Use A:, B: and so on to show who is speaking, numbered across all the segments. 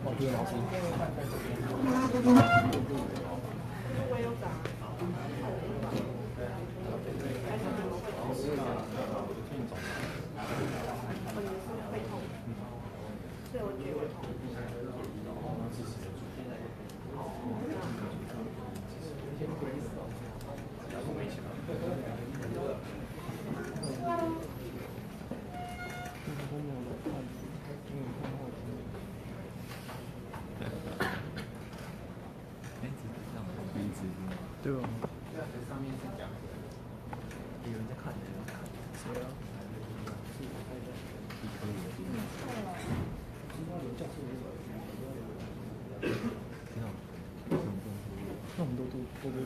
A: 哦，对，老师。对吧？上面是讲有人在看，谁啊？那我们都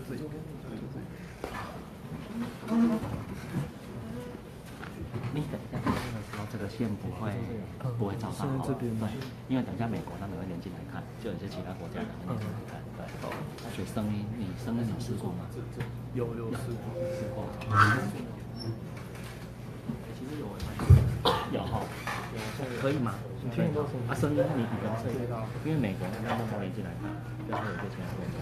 A: 自己。
B: 你等一下看的时候，这个线不会找到好，对，因为等一下美国他们会连进来看，就有些其他国家的会连进来看，对。所以声音你试过吗？
A: 有试过。
B: 其实有哈，可以吗？你听得到声音？声音你不用设定，因为美国他们会连进来看，就会有些其他国家。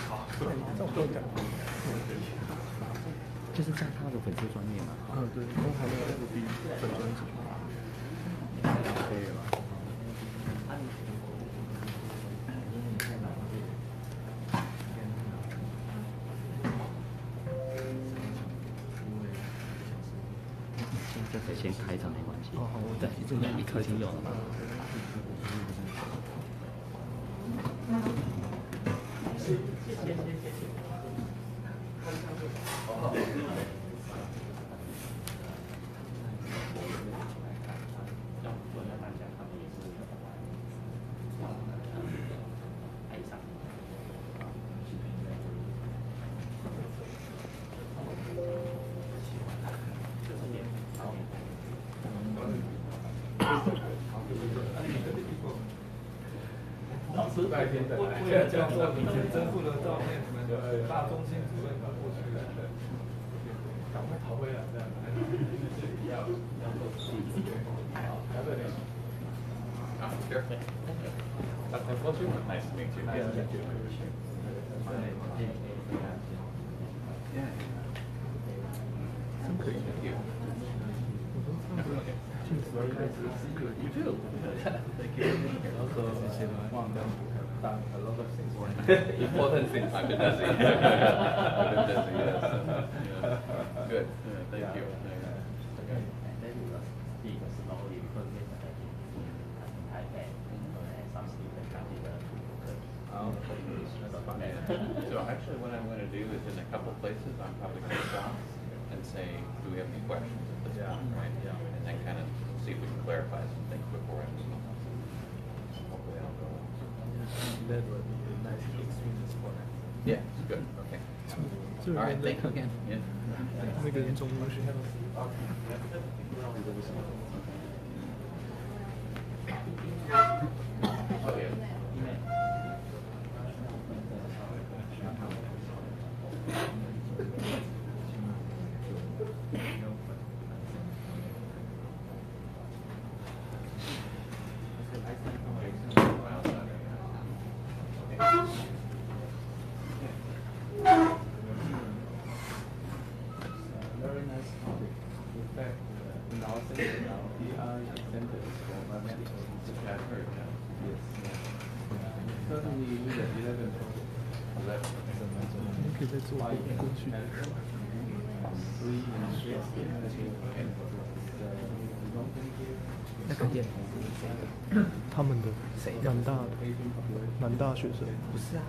A: 好，这我不讲。
B: 就是在他的粉丝专页嘛。
A: 对，然后还有 FB 粉专辑。可以了。
B: 这可以先开着没关系。
A: 好，我再
B: 这个你已经有了吗？
C: 白天的来，现在叫做以前征服的照片，什么大中心主任过去了，赶快逃回来这样，这里要做自己，好，要不要？啊，sure. That's my pleasure. Nice to meet you. Nice to meet you. Yeah.
A: 真可以。进词开始是有一个。Thank you. Also, one of them. Done a lot of things.
C: Important things. I've been busy. I've been busy. Yes. Good. Thank you. So actually, what I'm going to do is in a couple places, I'm probably going to stop and say, do we have any questions at this time, right? Yeah. And then kind of see if we can clarify some things before I move on. Hopefully, I'll go.
A: That would be a nice experience for them.
C: Yeah, good. Okay. All right, thank you again. Yeah.
A: 那个人中文学校。Very nice topic. In fact, in our center now, AI centers for mathematics, which I've heard. Yes. Certainly, with the 11. 可以再做过去的。那个店，他们的南大学生不是啊，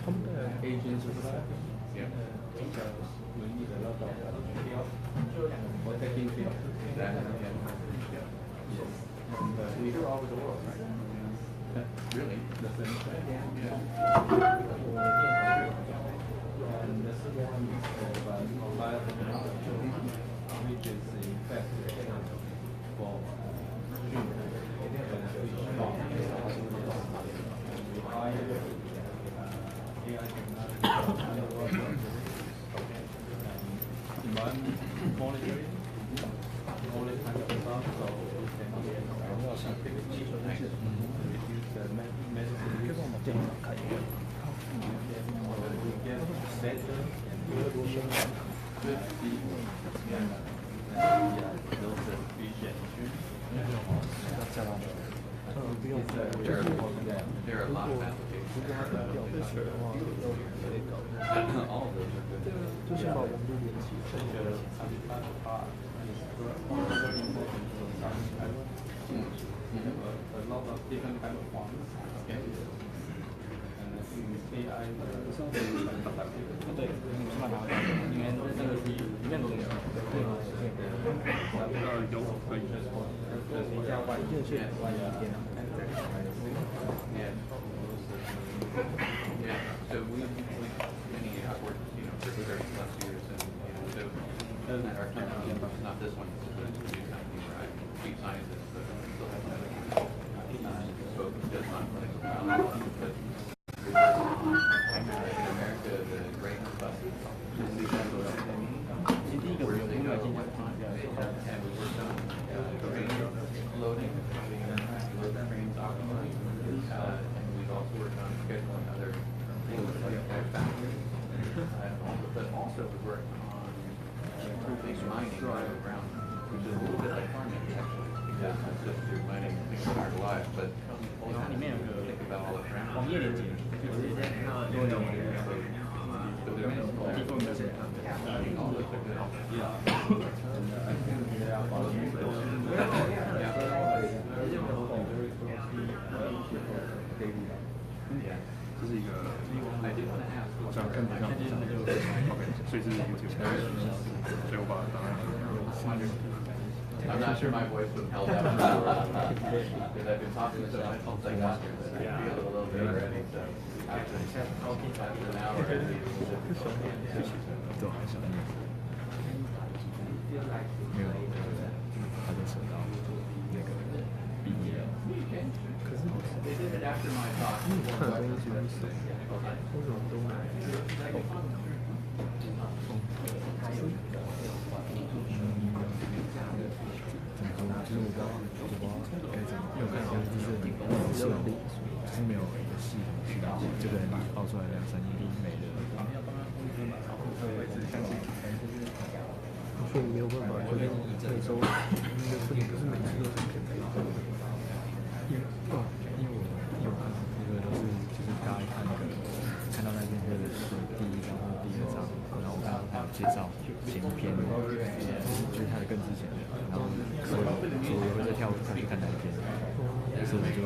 A: 他们的 agents 是吧？比较容易的那种。我在听听。We go all over the world, right? Really? The same thing. And the second one is for biotechnology, which is in fact for AI technology, demand monitoring. I'm not sure my voice would help out because I've been talking so much all day after that I feel a little bit already. So after an hour, they did it after my talk.
D: 就是我不知道该怎么，因为我看起来就是没有一个系统去了解，这个人爆出来2-3亿没了。
E: 所以没有办法，就是每周你的不仅不是每次都是可以因为我有看那个都是就是大家看那个看到那边的第1章或第2章，然后我看到他有介绍前篇，就是他的更之前的，然后所以我会再跳去看那一篇，所以我就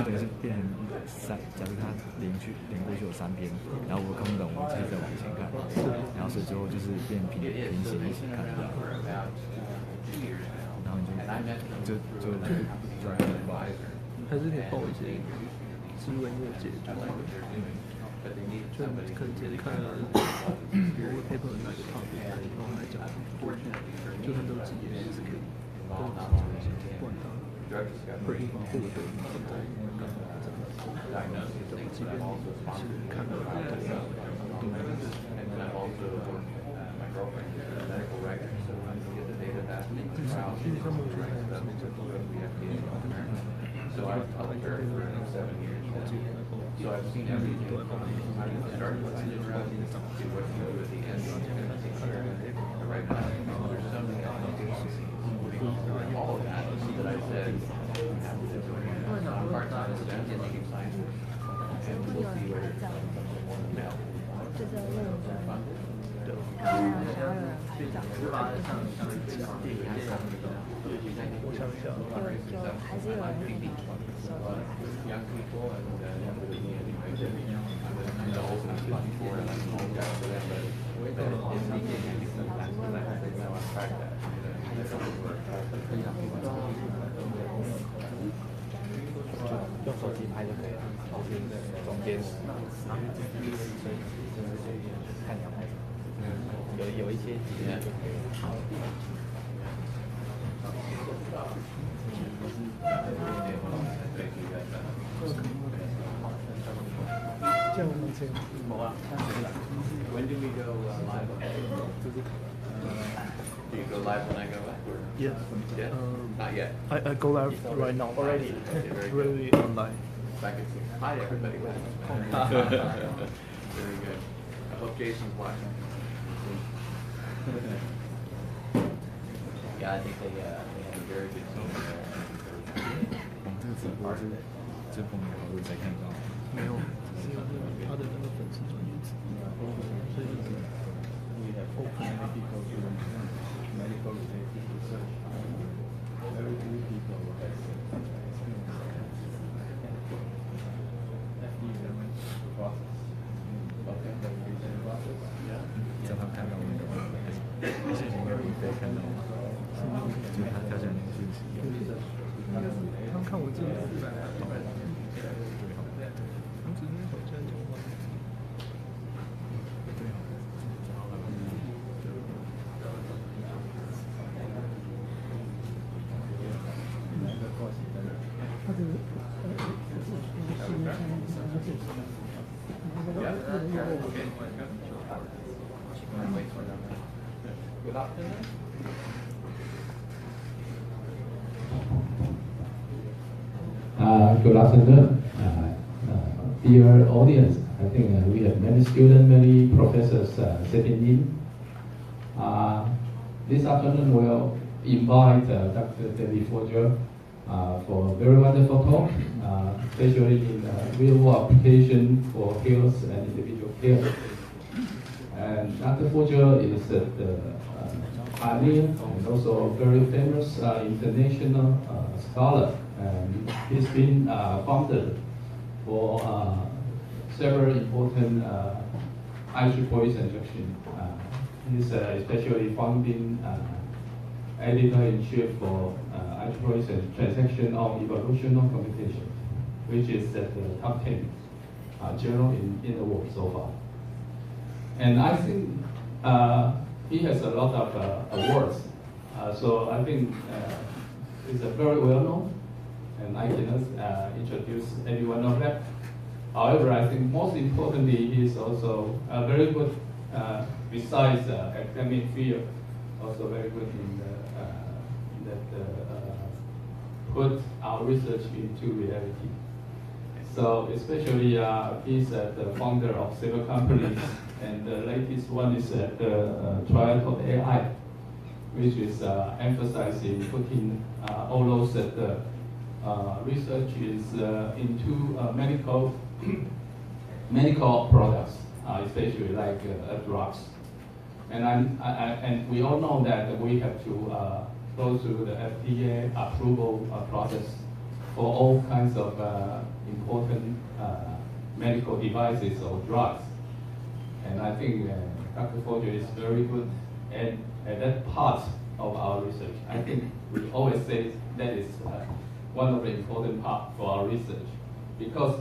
E: 等于是变成假如他连过去有3篇，然后我看不懂，我自己再往前看，然后所以最后就是变平行一起看，然后你就还是可以报一些新闻业界就可能直接看比如 paper 哪个 topic， 然后来讲就很多职业也是可以都不管它会地方获得现在基本是看到
A: So I've prepared for 7 years now. So I've seen everything from starting with undergrad to what you do at the end. Right now, there's so many all of that I said I'm part-time student in taking science. And we'll see where it's now.
F: 这个论文还有想要有人拍照，
E: 我想一下，
F: 就还是有人比。
A: Young people and the old people before and I'm all guys for them, but it's I want to track that.
B: 用手机拍就可以了，中间看你要拍什么，有一些几个就可以了。
E: 这样子
A: When do we go live? go live when I go back? Or?
E: Yeah.
A: Yeah? Not yet.
E: I go live right now.
A: Already? Okay, very good.
E: Really online.
A: Back at 6. Hi, everybody. Very good. I hope Jason's watching. Yeah, I think they have a very good team there.
D: 我们这个直播是这后面好多才看到。
E: 没有，只有他的那个粉丝专页直播，所以就是 open
A: medical related research. Very few people have process. Okay, process. Yeah.
D: 正好看到那个信息没有被看到吗？就是他跳下来那个信息。
E: 他们看我这个400万，他们只是好像讲话。
A: Good afternoon.
G: Good afternoon, dear audience. I think we have many students, many professors sitting in. This afternoon we'll invite Dr. David Fogel for a very wonderful talk, especially in real-world application for health and individual care. And Dr. Fogel is the pioneer and also very famous international scholar. And he's been founded for several important IEEE injection. He's especially founding editor-in-chief for IEEE transaction of evolutionary computation, which is at the top 10 journal in the world so far. And I think he has a lot of awards. So I think he's very well known. And I cannot introduce any one of them. However, I think most importantly, he is also very good besides academic field, also very good in put our research into reality. So especially he's the founder of several companies, and the latest one is the Trial AI, which is emphasizing putting all those research is into medical products, especially like drugs. And we all know that we have to go through the FDA approval process for all kinds of important medical devices or drugs. And I think Dr. Fogel is very good at that part of our research. I think we always say that is one of the important parts for our research, because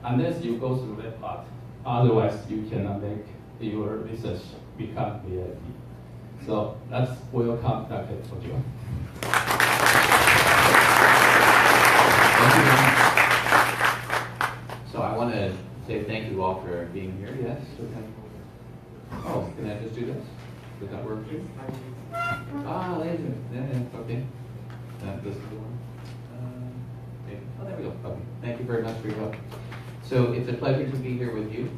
G: unless you go through that part, otherwise you cannot make your research become reality. So let's welcome Dr. Fogel.
H: Thank you very much. So I want to say thank you all for being here. Yes? Okay. Oh, can I just do this? Does that work too? Laser. Yeah, okay. This is the one. Oh, there we go. Okay. Thank you very much for your help. So it's a pleasure to be here with you.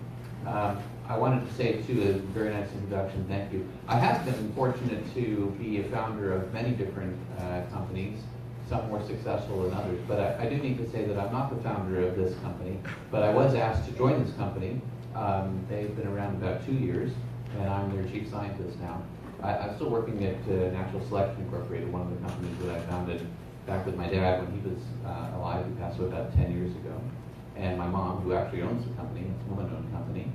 H: I wanted to say, too, a very nice introduction. Thank you. I have been fortunate to be a founder of many different companies, some more successful than others. But I do need to say that I'm not the founder of this company, but I was asked to join this company. They've been around about 2 years, and I'm their chief scientist now. I'm still working at Natural Selection Incorporated, one of the companies that I founded back with my dad when he was alive. He passed away about 10 years ago. And my mom, who actually owns the company, it's a woman-owned company.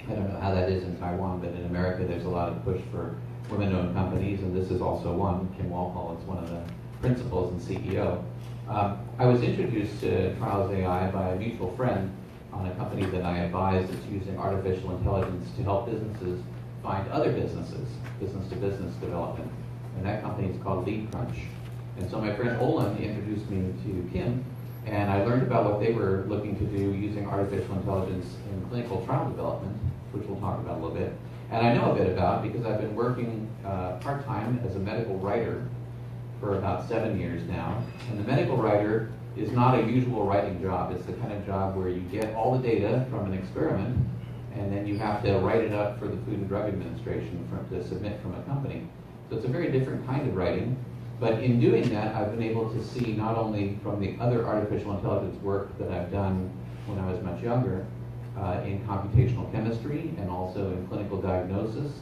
H: I don't know how that is in Taiwan, but in America there's a lot of push for women-owned companies, and this is also one. Kim Walpole is one of the principals and CEO. I was introduced to Trials AI by a mutual friend on a company that I advise that's using artificial intelligence to help businesses find other businesses, business-to-business development. And that company is called LeadCrunch. And so my friend Olin introduced me to Kim, and I learned about what they were looking to do using artificial intelligence in clinical trial development, which we'll talk about a little bit. And I know a bit about it because I've been working part-time as a medical writer for about 7 years now. And the medical writer is not a usual writing job. It's the kind of job where you get all the data from an experiment and then you have to write it up for the Food and Drug Administration to submit from a company. So it's a very different kind of writing. But in doing that, I've been able to see not only from the other artificial intelligence work that I've done when I was much younger, in computational chemistry and also in clinical diagnosis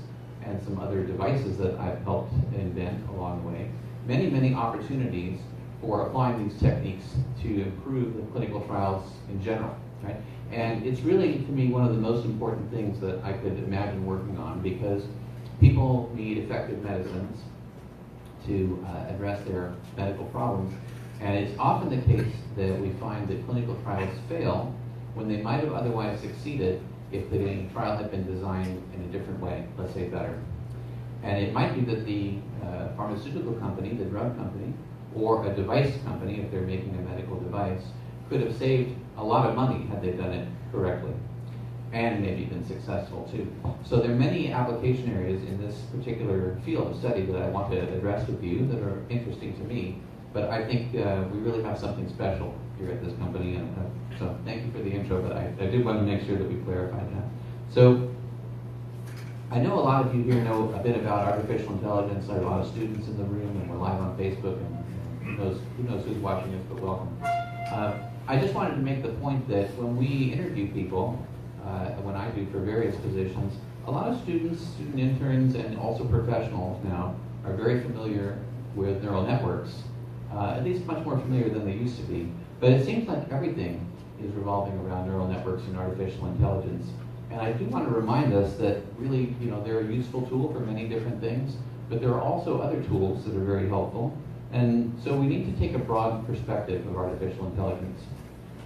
H: and some other devices that I've helped invent along the way, many opportunities for applying these techniques to improve the clinical trials in general, right? And it's really, to me, one of the most important things that I could imagine working on, because people need effective medicines to address their medical problems. And it's often the case that we find that clinical trials fail when they might have otherwise succeeded if the trial had been designed in a different way, let's say better. And it might be that the pharmaceutical company, the drug company, or a device company, if they're making a medical device, could have saved a lot of money had they done it correctly, and maybe been successful too. So there are many application areas in this particular field of study that I want to address with you that are interesting to me, but I think we really have something special here at this company, and so thank you for the intro, but I did want to make sure that we clarified that. So I know a lot of you here know a bit about artificial intelligence. I have a lot of students in the room, and we're live on Facebook, and who knows who's watching us, but welcome. I just wanted to make the point that when we interview people, when I do for various positions, a lot of students, student interns, and also professionals now are very familiar with neural networks, at least much more familiar than they used to be. But it seems like everything is revolving around neural networks and artificial intelligence. And I do want to remind us that really, they're a useful tool for many different things, but there are also other tools that are very helpful. And so we need to take a broad perspective of artificial intelligence.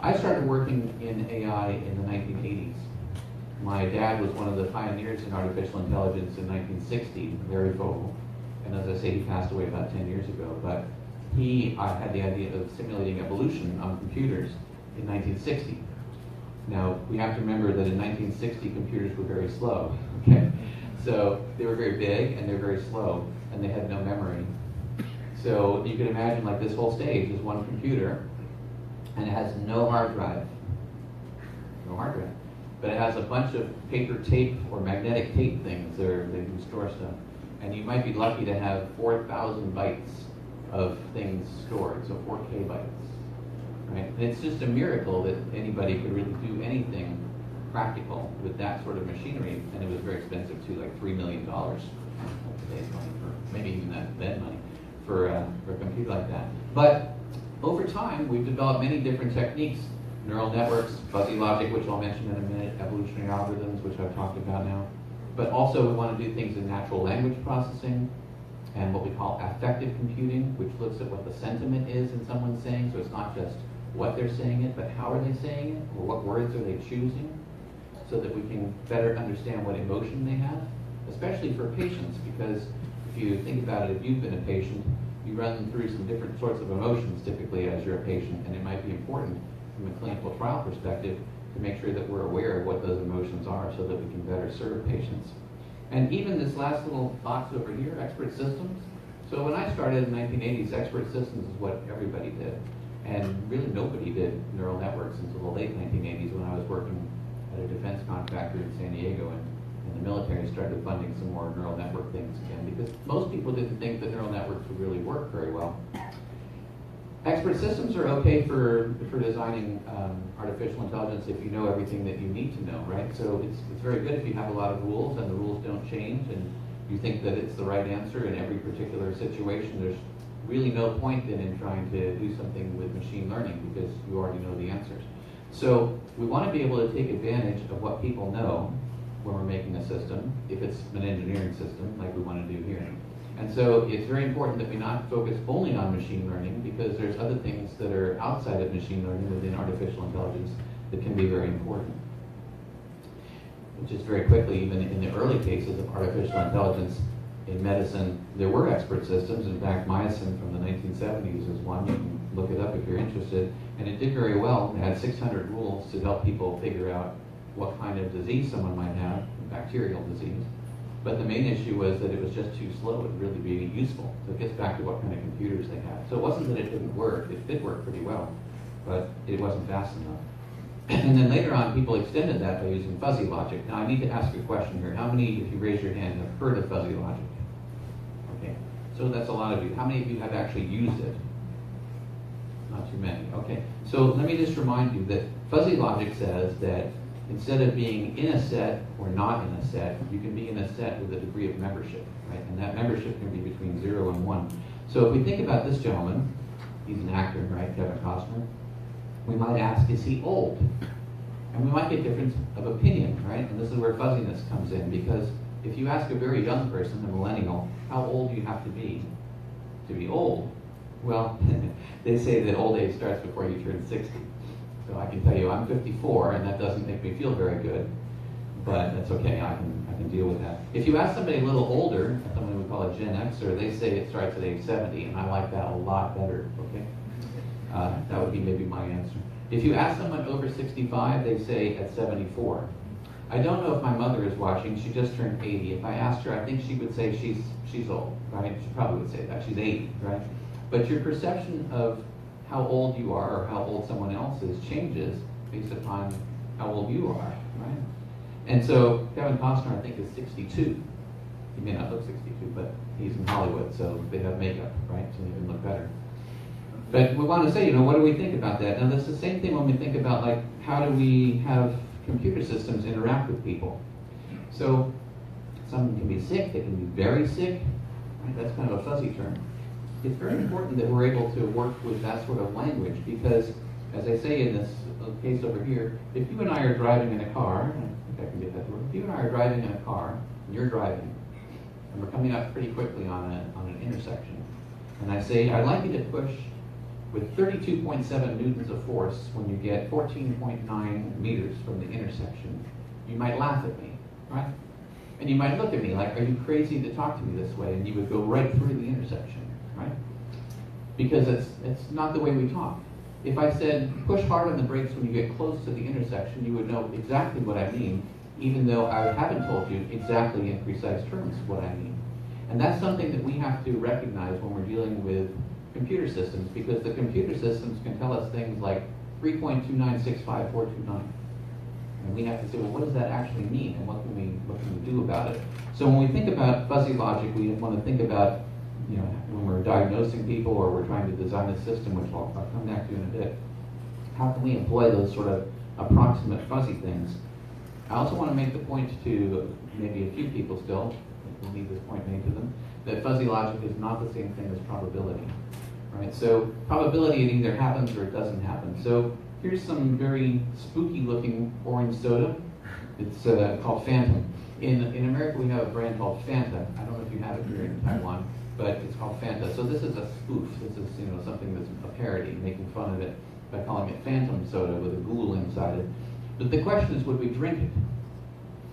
H: I started working in AI in the 1980s. My dad was one of the pioneers in artificial intelligence in 1960, Larry Fogel. And as I say, he passed away about 10 years ago. But he had the idea of simulating evolution on computers in 1960. Now, we have to remember that in 1960, computers were very slow, okay? So they were very big and they're very slow, and they had no memory. So you can imagine like this whole stage is one computer, and it has no hard drive. No hard drive. But it has a bunch of paper tape or magnetic tape things that they can store stuff. And you might be lucky to have 4,000 bytes of things stored, so 4K bytes. Right? And it's just a miracle that anybody could really do anything practical with that sort of machinery, and it was very expensive too, like $3 million today's money, for maybe even then money, for a computer like that. But over time, we've developed many different techniques: neural networks, fuzzy logic, which I'll mention in a minute, evolutionary algorithms, which I've talked about now. But also we want to do things in natural language processing, and what we call affective computing, which looks at what the sentiment is in someone saying. So it's not just what they're saying it, but how are they saying it, or what words are they choosing, so that we can better understand what emotion they have, especially for patients, because if you think about it, if you've been a patient, you run through some different sorts of emotions typically as you're a patient, and it might be important from a clinical trial perspective to make sure that we're aware of what those emotions are so that we can better serve patients. And even this last little box over here, expert systems. So when I started in the 1980s, expert systems is what everybody did. And really nobody did neural networks until the late 1980s when I was working at a defense contractor in San Diego, and the military started funding some more neural network things again, because most people didn't think that neural networks would really work very well. Expert systems are okay for designing artificial intelligence if you know everything that you need to know, right? So it's very good if you have a lot of rules and the rules don't change and you think that it's the right answer in every particular situation. There's really no point then in trying to do something with machine learning because you already know the answers. So we want to be able to take advantage of what people know when we're making a system, if it's an engineering system like we want to do here. And so it's very important that we not focus only on machine learning, because there's other things that are outside of machine learning within artificial intelligence that can be very important. Just very quickly, even in the early cases of artificial intelligence in medicine, there were expert systems. In fact, myosin from the 1970s is one. You can look it up if you're interested. And it did very well. It had 600 rules to help people figure out what kind of disease someone might have, bacterial disease. But the main issue was that it was just too slow and really being useful. So it gets back to what kind of computers they had. So it wasn't that it didn't work. It did work pretty well, but it wasn't fast enough. And then later on, people extended that by using fuzzy logic. Now I need to ask a question here. How many, if you raise your hand, have heard of fuzzy logic? Okay, so that's a lot of you. How many of you have actually used it? Not too many. Okay, so let me just remind you that fuzzy logic says that instead of being in a set or not in a set, you can be in a set with a degree of membership, right? And that membership can be between 0 and 1. So if we think about this gentleman, he's an actor, right, Kevin Costner, we might ask, is he old? And we might get difference of opinion, right? And this is where fuzziness comes in, because if you ask a very young person, a millennial, how old do you have to be old? Well, they say that old age starts before you turn 60. So I can tell you I'm 54, and that doesn't make me feel very good, but that's okay, I can deal with that. If you ask somebody a little older, someone we call a Gen Xer, they say it starts at age 70, and I like that a lot better, okay? That would be maybe my answer. If you ask someone over 65, they say at 74. I don't know if my mother is watching, she just turned 80. If I asked her, I think she would say she's old, right? She probably would say that, she's 80, right? But your perception of how old you are or how old someone else is changes based upon how old you are, right? And so Kevin Costner, I think, is 62. He may not look 62, but he's in Hollywood, so they have makeup, right? So he can look better. But we want to say, what do we think about that? Now, that's the same thing when we think about, like, how do we have computer systems interact with people? So someone can be sick, they can be very sick, right? That's kind of a fuzzy term. It's very important that we're able to work with that sort of language because, as I say in this case over here, if you and I are driving in a car, I think I can get that word, if you and I are driving in a car, and you're driving, and we're coming up pretty quickly on an intersection, and I say, I'd like you to push with 32.7 newtons of force when you get 14.9 meters from the intersection, you might laugh at me, right? And you might look at me like, are you crazy to talk to me this way? And you would go right through the intersection, right? Because it's not the way we talk. If I said, push hard on the brakes when you get close to the intersection, you would know exactly what I mean, even though I haven't told you exactly in precise terms what I mean. And that's something that we have to recognize when we're dealing with computer systems, because the computer systems can tell us things like 3.2965429. And we have to say, well, what does that actually mean, and what can we do about it? So when we think about fuzzy logic, we want to think about, when we're diagnosing people or we're trying to design a system, which I'll come back to in a bit, how can we employ those sort of approximate fuzzy things? I also want to make the point to maybe a few people still, we'll need this point made to them, that fuzzy logic is not the same thing as probability. Right? So probability, it either happens or it doesn't happen. So here's some very spooky looking orange soda. It's called Phantom. In America we have a brand called Fanta. I don't know if you have it here in Taiwan, but it's called Fanta. So this is a spoof. This is something that's a parody, making fun of it by calling it Phantom soda with a ghoul inside it. But the question is, would we drink it?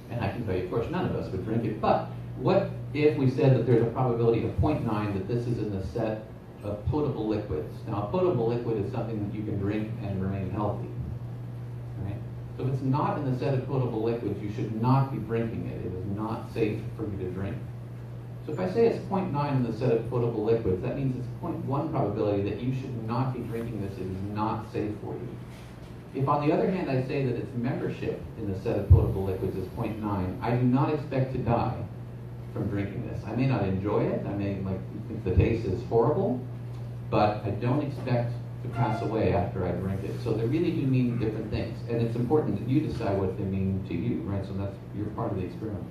H: And I can tell you, of course, none of us would drink it. But what if we said that there's a probability of 0.9 that this is in the set of potable liquids? Now, a potable liquid is something that you can drink and remain healthy. Right? So if it's not in the set of potable liquids, you should not be drinking it. It is not safe for you to drink. So if I say it's 0.9 in the set of potable liquids, that means it's 0.1 probability that you should not be drinking this. It is not safe for you. If, on the other hand, I say that its membership in the set of potable liquids is 0.9, I do not expect to die from drinking this. I may not enjoy it. I may think the taste is horrible, but I don't expect to pass away after I drink it. So they really do mean different things, and it's important that you decide what they mean to you, right? So you're part of the experiment.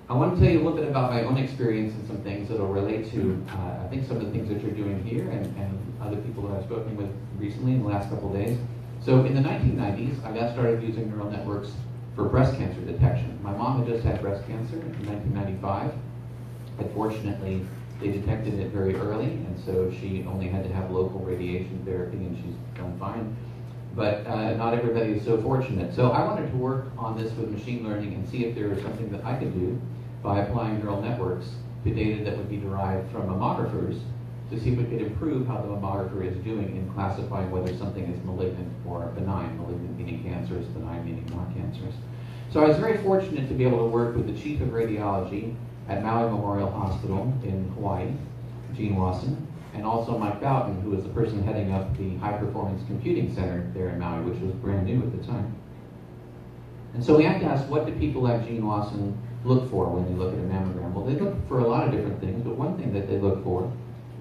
H: I want to tell you a little bit about my own experience and some things that will relate to, I think, some of the things that you're doing here and other people that I've spoken with recently in the last couple of days. So in the 1990s, I got started using neural networks for breast cancer detection. My mom had just had breast cancer in 1995. Unfortunately, they detected it very early, and so she only had to have local radiation therapy, and she's done fine. But not everybody is so fortunate. So I wanted to work on this with machine learning and see if there was something that I could do by applying neural networks to data that would be derived from mammographers to see if we could improve how the mammographer is doing in classifying whether something is malignant or benign, malignant meaning cancerous, benign meaning not cancerous. So I was very fortunate to be able to work with the chief of radiology at Maui Memorial Hospital in Hawaii, Gene Wasson, and also Mike Boughton, who was the person heading up the High Performance Computing Center there in Maui, which was brand new at the time. And so we have to ask, what do people like Gene Wasson look for when they look at a mammogram? Well, they look for a lot of different things, but one thing that they look for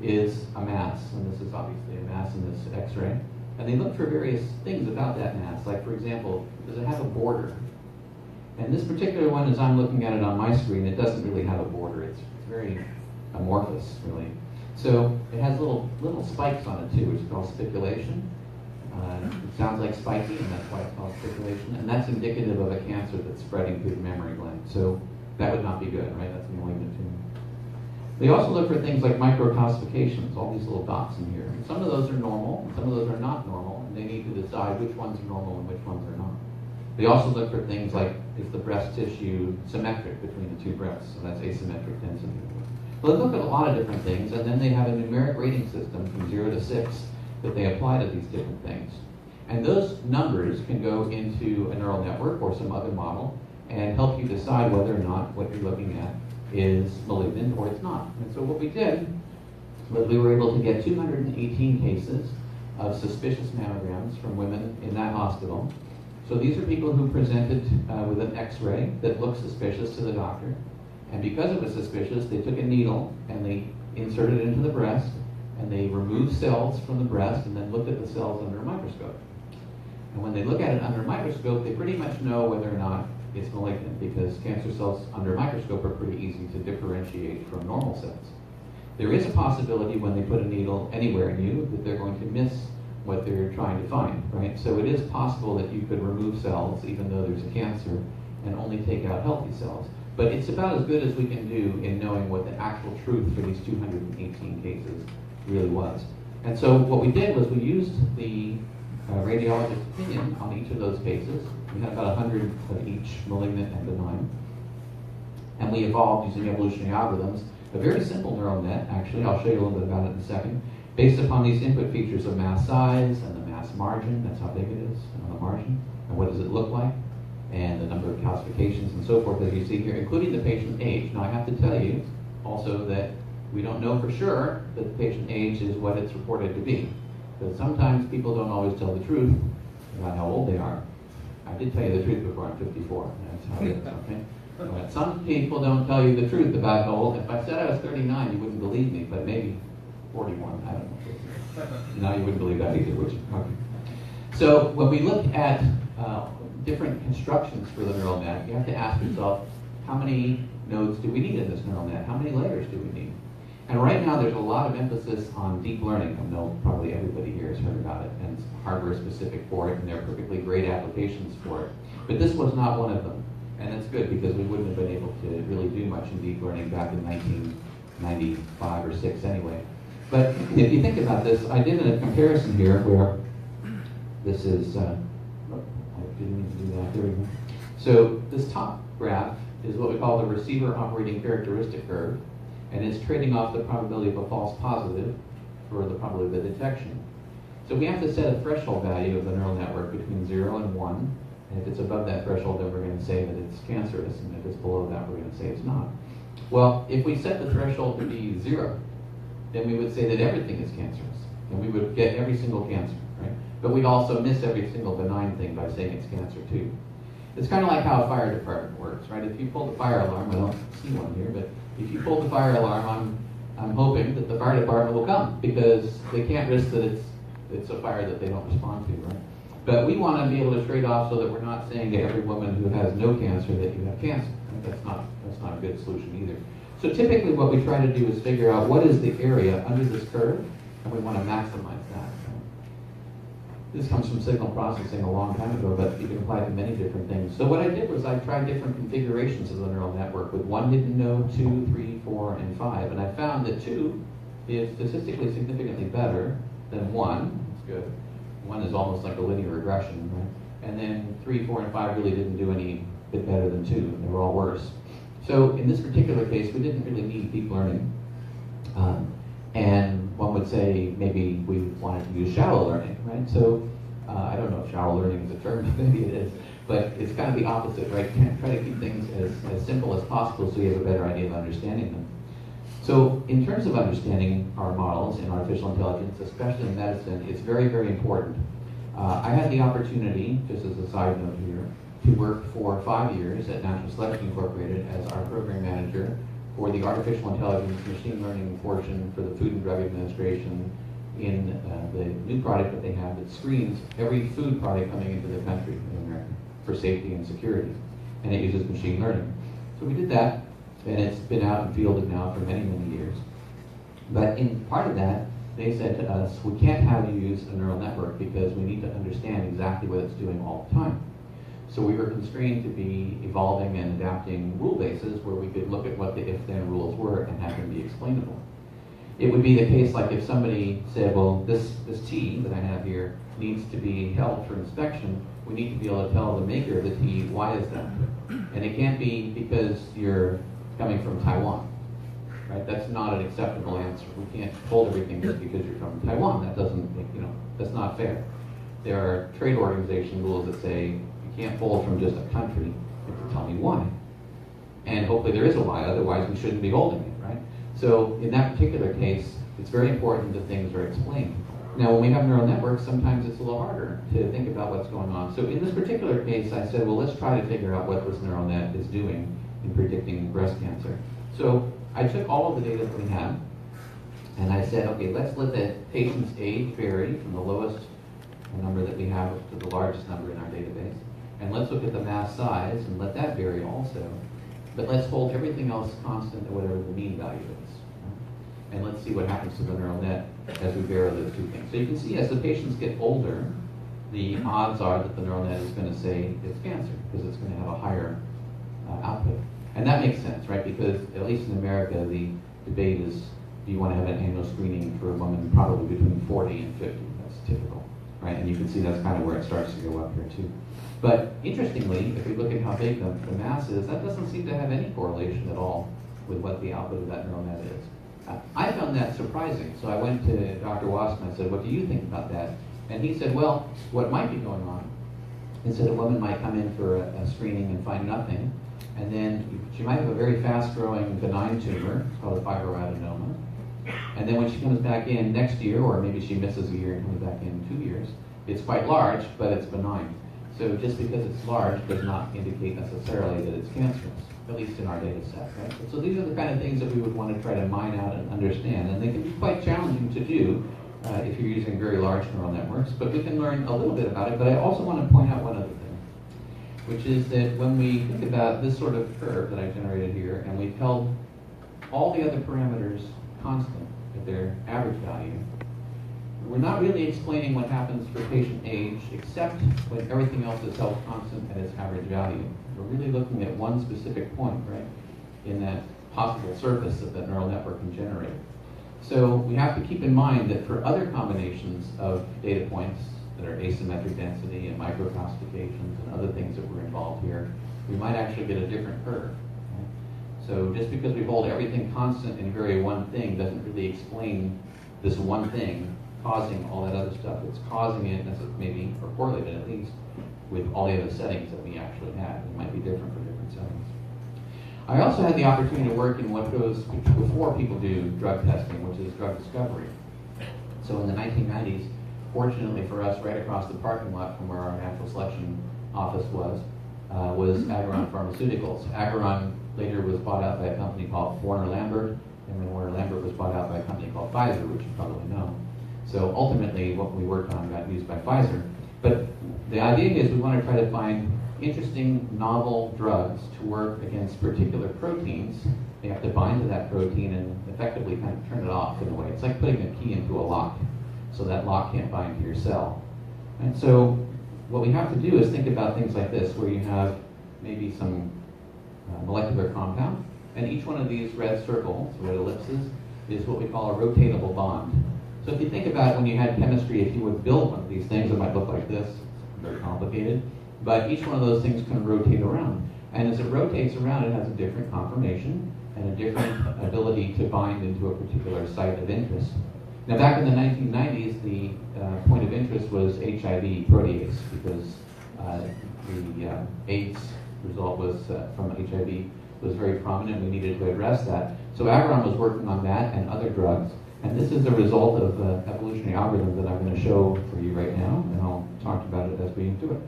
H: is a mass, and this is obviously a mass in this X-ray. And they look for various things about that mass, like for example, does it have a border? And this particular one, as I'm looking at it on my screen, it doesn't really have a border. It's very amorphous, really. So it has little spikes on it too, which is called spiculation. It sounds like spiky, and that's why it's called spiculation. And that's indicative of a cancer that's spreading through the mammary gland. So that would not be good, right? That's a malignant tumor. They also look for things like microcalcifications, all these little dots in here. And some of those are normal, and some of those are not normal, and they need to decide which ones are normal and which ones are not. They also look for things like, is the breast tissue symmetric between the two breasts? So that's asymmetric density. Well, they look at a lot of different things, and then they have a numeric rating system from 0 to 6 that they apply to these different things. And those numbers can go into a neural network or some other model and help you decide whether or not what you're looking at is malignant or it's not. And so what we did was we were able to get 218 cases of suspicious mammograms from women in that hospital. So these are people who presented with an X-ray that looked suspicious to the doctor. And because it was suspicious, they took a needle and they inserted it into the breast, and they removed cells from the breast and then looked at the cells under a microscope. And when they look at it under a microscope, they pretty much know whether or not it's malignant, because cancer cells under a microscope are pretty easy to differentiate from normal cells. There is a possibility when they put a needle anywhere in you that they're going to miss what they're trying to find, right? So it is possible that you could remove cells even though there's a cancer and only take out healthy cells. But it's about as good as we can do in knowing what the actual truth for these 218 cases really was. And so what we did was we used the radiologist's opinion on each of those cases. We had about 100 of each, malignant and benign. And we evolved using evolutionary algorithms, a very simple neural net, actually. I'll show you a little bit about it in a second, based upon these input features of mass size and the mass margin, that's how big it is on the margin, and what does it look like, and the number of calcifications and so forth, as you see here, including the patient age. Now I have to tell you also that we don't know for sure that the patient age is what it's reported to be, because sometimes people don't always tell the truth about how old they are. I did tell you the truth before, I'm 54, that's how it is, okay? But some people don't tell you the truth about how old. If I said I was 39, you wouldn't believe me, but maybe 41, I don't know. Now you wouldn't believe that either, would you? Okay. So when we look at different constructions for the neural net, you have to ask yourself, how many nodes do we need in this neural net? How many layers do we need? And right now there's a lot of emphasis on deep learning. I know probably everybody here has heard about it, and it's hardware specific for it, and there are perfectly great applications for it. But this was not one of them. And it's good, because we wouldn't have been able to really do much in deep learning back in 1995 or 6 anyway. But if you think about this, I did a comparison here where this is, I didn't mean to do that, there we go. So this top graph is what we call the receiver operating characteristic curve, and it's trading off the probability of a false positive for the probability of the detection. So we have to set a threshold value of the neural network between 0 and 1. And if it's above that threshold, then we're going to say that it's cancerous, and if it's below that, we're going to say it's not. Well, if we set the threshold to be 0, then we would say that everything is cancerous, and we would get every single cancer, right? But we'd also miss every single benign thing by saying it's cancer too. It's kind of like how a fire department works, right? If you pull the fire alarm, I don't see one here, but if you pull the fire alarm, I'm hoping that the fire department will come, because they can't risk that it's a fire that they don't respond to, right? But we want to be able to trade off so that we're not saying to every woman who has no cancer that you have cancer. Right? That's not a good solution either. So typically what we try to do is figure out what is the area under this curve, and we want to maximize that. This comes from signal processing a long time ago, but you can apply it to many different things. So what I did was I tried different configurations of the neural network with 1 hidden node, 2, 3, 4, and 5. And I found that 2 is statistically significantly better than 1. That's good. 1 is almost like a linear regression, right? And then 3, 4, and 5 really didn't do any bit better than 2. They were all worse. So in this particular case, we didn't really need deep learning. And one would say maybe we wanted to use shallow learning, right? So I don't know if shallow learning is a term, maybe it is. But it's kind of the opposite, right? Try to keep things as simple as possible so you have a better idea of understanding them. So in terms of understanding our models in artificial intelligence, especially in medicine, it's very, very important. I had the opportunity, just as a side note here, to work for 5 years at Natural Selection Incorporated as our program manager for the artificial intelligence machine learning portion for the Food and Drug Administration in the new product that they have that screens every food product coming into the country in America for safety and security. And it uses machine learning. So we did that, and it's been out and fielded now for many, many years. But in part of that, they said to us, we can't have you use a neural network because we need to understand exactly what it's doing all the time. So we were constrained to be evolving and adapting rule bases where we could look at what the if-then rules were and have them be explainable. It would be the case like if somebody said, well, this tea that I have here needs to be held for inspection, we need to be able to tell the maker of the tea, why is that? And it can't be because you're coming from Taiwan, right? That's not an acceptable answer. We can't hold everything just because you're from Taiwan. That doesn't make, that's not fair. There are trade organization rules that say you can't hold from just a country. You have to tell me why. And hopefully there is a why, otherwise we shouldn't be holding it, right? So in that particular case, it's very important that things are explained. Now, when we have neural networks, sometimes it's a little harder to think about what's going on. So in this particular case, I said, well, let's try to figure out what this neural net is doing in predicting breast cancer. So I took all of the data that we had, and I said, okay, let's let the patient's age vary from the lowest number that we have to the largest number in our database. And let's look at the mass size and let that vary also. But let's hold everything else constant at whatever the mean value is. And let's see what happens to the neural net as we vary those two things. So you can see as the patients get older, the odds are that the neural net is going to say it's cancer because it's going to have a higher output. And that makes sense, right? Because at least in America, the debate is, do you want to have an annual screening for a woman probably between 40 and 50? That's typical, right? And you can see that's kind of where it starts to go up here too. But interestingly, if we look at how big the mass is, that doesn't seem to have any correlation at all with what the output of that neural net is. I found that surprising, so I went to Dr. Wasp and I said, what do you think about that? And he said, well, what might be going on is that a woman might come in for a screening and find nothing, and then she might have a very fast-growing benign tumor, it's called a fibroadenoma, and then when she comes back in next year, or maybe she misses a year and comes back in 2 years, it's quite large, but it's benign. So just because it's large does not indicate necessarily that it's cancerous, at least in our data set, right? So these are the kind of things that we would want to try to mine out and understand, and they can be quite challenging to do if you're using very large neural networks, but we can learn a little bit about it. But I also want to point out one other thing, which is that when we think about this sort of curve that I generated here, and we've held all the other parameters constant at their average value, we're not really explaining what happens for patient age, except when everything else is held constant at its average value. We're really looking at one specific point, right, in that possible surface that that neural network can generate. So we have to keep in mind that for other combinations of data points that are asymmetric density and microclassifications and other things that were involved here, we might actually get a different curve. Right? So just because we hold everything constant and vary one thing doesn't really explain this one thing causing all that other stuff. It's causing it, maybe, or correlated at least, with all the other settings that we actually have. It might be different for different settings. I also had the opportunity to work in what goes before people do drug testing, which is drug discovery. So in the 1990s, fortunately for us, right across the parking lot from where our natural selection office was Agaron Pharmaceuticals. Agaron later was bought out by a company called Warner Lambert, and then Warner Lambert was bought out by a company called Pfizer, which you probably know. So ultimately, what we worked on got used by Pfizer. But the idea is we want to try to find interesting, novel drugs to work against particular proteins. They have to bind to that protein and effectively kind of turn it off in a way. It's like putting a key into a lock, so that lock can't bind to your cell. And so what we have to do is think about things like this, where you have maybe some molecular compound, and each one of these red circles, red ellipses, is what we call a rotatable bond. So if you think about when you had chemistry, if you would build one of these things, it might look like this, very complicated, but each one of those things can rotate around. And as it rotates around, it has a different conformation and a different ability to bind into a particular site of interest. Now back in the 1990s, the point of interest was HIV protease, because the AIDS result was from HIV was very prominent. We needed to address that. So Agron was working on that and other drugs. And this is a result of the evolutionary algorithm that I'm going to show for you right now, and I'll talk about it as we do it.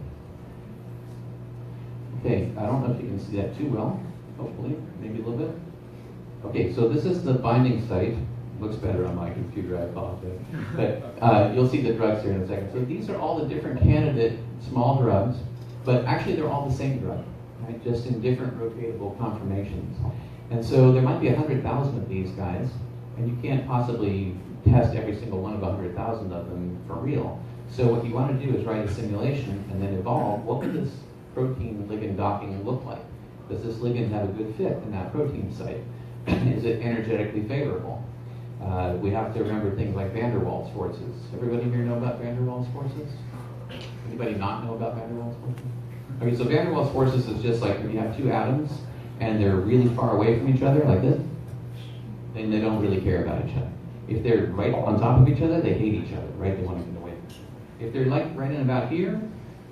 H: Okay, I don't know if you can see that too well, hopefully, maybe a little bit. Okay, so this is the binding site. Looks better on my computer, I apologize. But you'll see the drugs here in a second. So these are all the different candidate small drugs, but actually they're all the same drug, right? Just in different rotatable conformations. And so there might be 100,000 of these guys, and you can't possibly test every single one of 100,000 of them for real. So what you want to do is write a simulation and then evolve, what would this protein ligand docking look like? Does this ligand have a good fit in that protein site? Is it energetically favorable? We have to remember things like van der Waals forces. Everybody here know about van der Waals forces? Anybody not know about van der Waals forces? Okay, so van der Waals forces is just like when you have two atoms and they're really far away from each other, like this, then they don't really care about each other. If they're right on top of each other, they hate each other, right? They want to get away from each other. If they're like right in about here,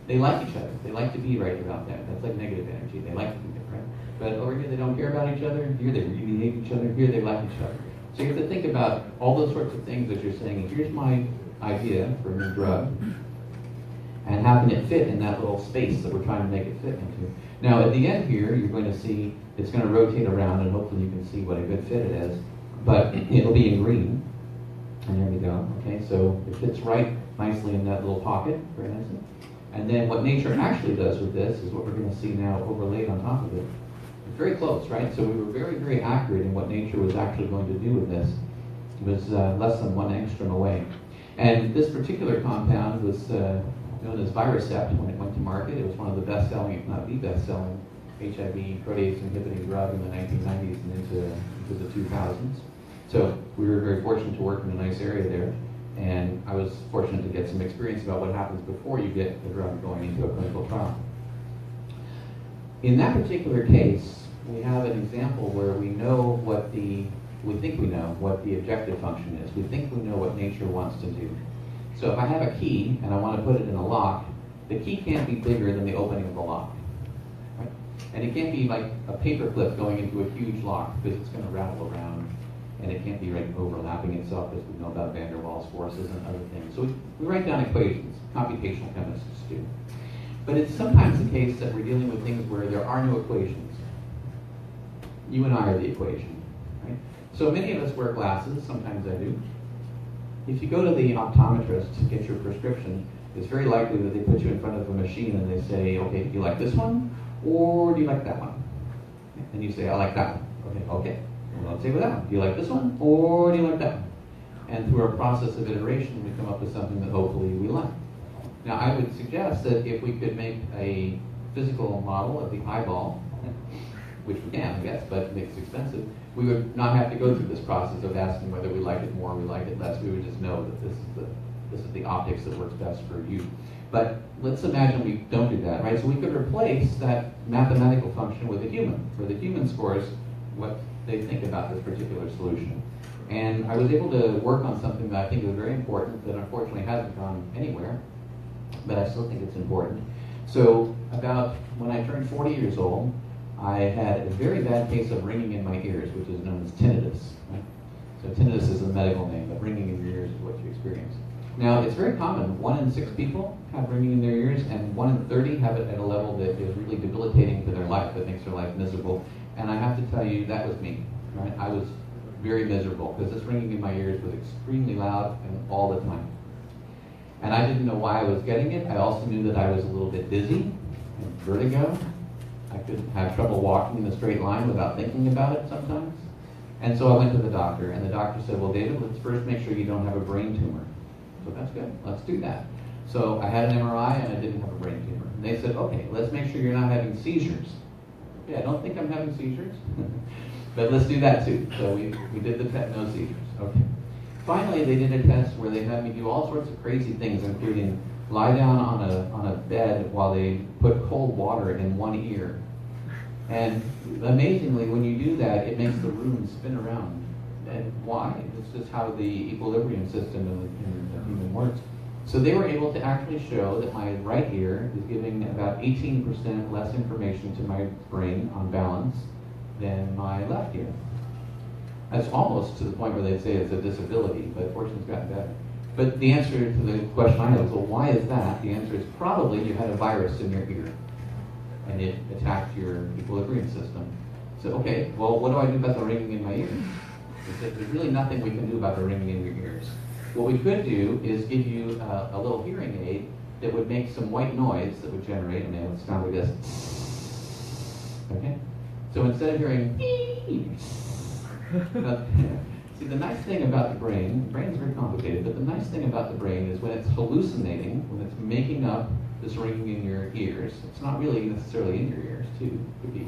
H: they like each other. They like to be right about that. That's like negative energy. They like to be there, right? But over here, they don't care about each other. Here, they really hate each other. Here, they like each other. So you have to think about all those sorts of things that you're saying. Here's my idea for a new drug, and how can it fit in that little space that we're trying to make it fit into. Now, at the end here, you're going to see it's going to rotate around, and hopefully you can see what a good fit it is. But it'll be in green. And there we go. Okay, so it fits right nicely in that little pocket, very nicely. And then what nature actually does with this is what we're going to see now overlaid on top of it. It's very close, right? So we were very, very accurate in what nature was actually going to do with this. It was less than 1 angstrom away. And this particular compound was known as Virusept when it went to market. It was one of the best-selling, if not the best-selling, HIV protease inhibiting drug in the 1990s and into the 2000s. So we were very fortunate to work in a nice area there. And I was fortunate to get some experience about what happens before you get the drug going into a clinical trial. In that particular case, we have an example where we know what we think we know what the objective function is. We think we know what nature wants to do. So if I have a key and I want to put it in a lock, the key can't be bigger than the opening of the lock. Right? And it can't be like a paper clip going into a huge lock because it's going to rattle around. And it can't be right overlapping itself, as we know about van der Waals forces and other things. So we write down equations, computational chemists do. But it's sometimes the case that we're dealing with things where there are no equations. You and I are the equation, right? So many of us wear glasses, sometimes I do. If you go to the optometrist to get your prescription, it's very likely that they put you in front of a machine and they say, okay, do you like this one, or do you like that one? And you say, I like that one. Okay. Well, let's say with that one. Do you like this one, or do you like that one? And through a process of iteration, we come up with something that hopefully we like. Now, I would suggest that if we could make a physical model of the eyeball, which we can, I guess, but it makes it expensive, we would not have to go through this process of asking whether we like it more or we like it less. We would just know that this is the optics that works best for you. But let's imagine we don't do that, right? So we could replace that mathematical function with a human, where the human scores what they think about this particular solution. And I was able to work on something that I think is very important that unfortunately hasn't gone anywhere, but I still think it's important. So about when I turned 40 years old, I had a very bad case of ringing in my ears, which is known as tinnitus. Right? So tinnitus is a medical name, but ringing in your ears is what you experience. Now, it's very common. 1 in 6 people have ringing in their ears, and 1 in 30 have it at a level that is really debilitating to their life, that makes their life miserable. And I have to tell you, that was me. Right? I was very miserable because this ringing in my ears was extremely loud and all the time. And I didn't know why I was getting it. I also knew that I was a little bit dizzy and vertigo. I could have trouble walking in a straight line without thinking about it sometimes. And so I went to the doctor, and the doctor said, well, David, let's first make sure you don't have a brain tumor. So that's good. Let's do that. So I had an MRI, and I didn't have a brain tumor. And they said, okay, let's make sure you're not having seizures. Yeah, I don't think I'm having seizures, but let's do that too. So we did the test, no seizures. Okay. Finally, they did a test where they had me do all sorts of crazy things, including lie down on a bed while they put cold water in one ear. And amazingly, when you do that, it makes the room spin around. And why? It's just how the equilibrium system in the human works. So they were able to actually show that my right ear is giving about 18% less information to my brain on balance than my left ear. That's almost to the point where they'd say it's a disability, but fortune's gotten better. But the answer to the question I had was, well, why is that? The answer is probably you had a virus in your ear, and it attacked your equilibrium system. So, okay, well, what do I do about the ringing in my ears? They said, there's really nothing we can do about the ringing in your ears. What we could do is give you a little hearing aid that would make some white noise that would generate, and it would sound like this. Okay? So instead of hearing see, the nice thing about the brain is very complicated, but the nice thing about the brain is when it's hallucinating, when it's making up this ringing in your ears, it's not really necessarily in your ears, too. It could be,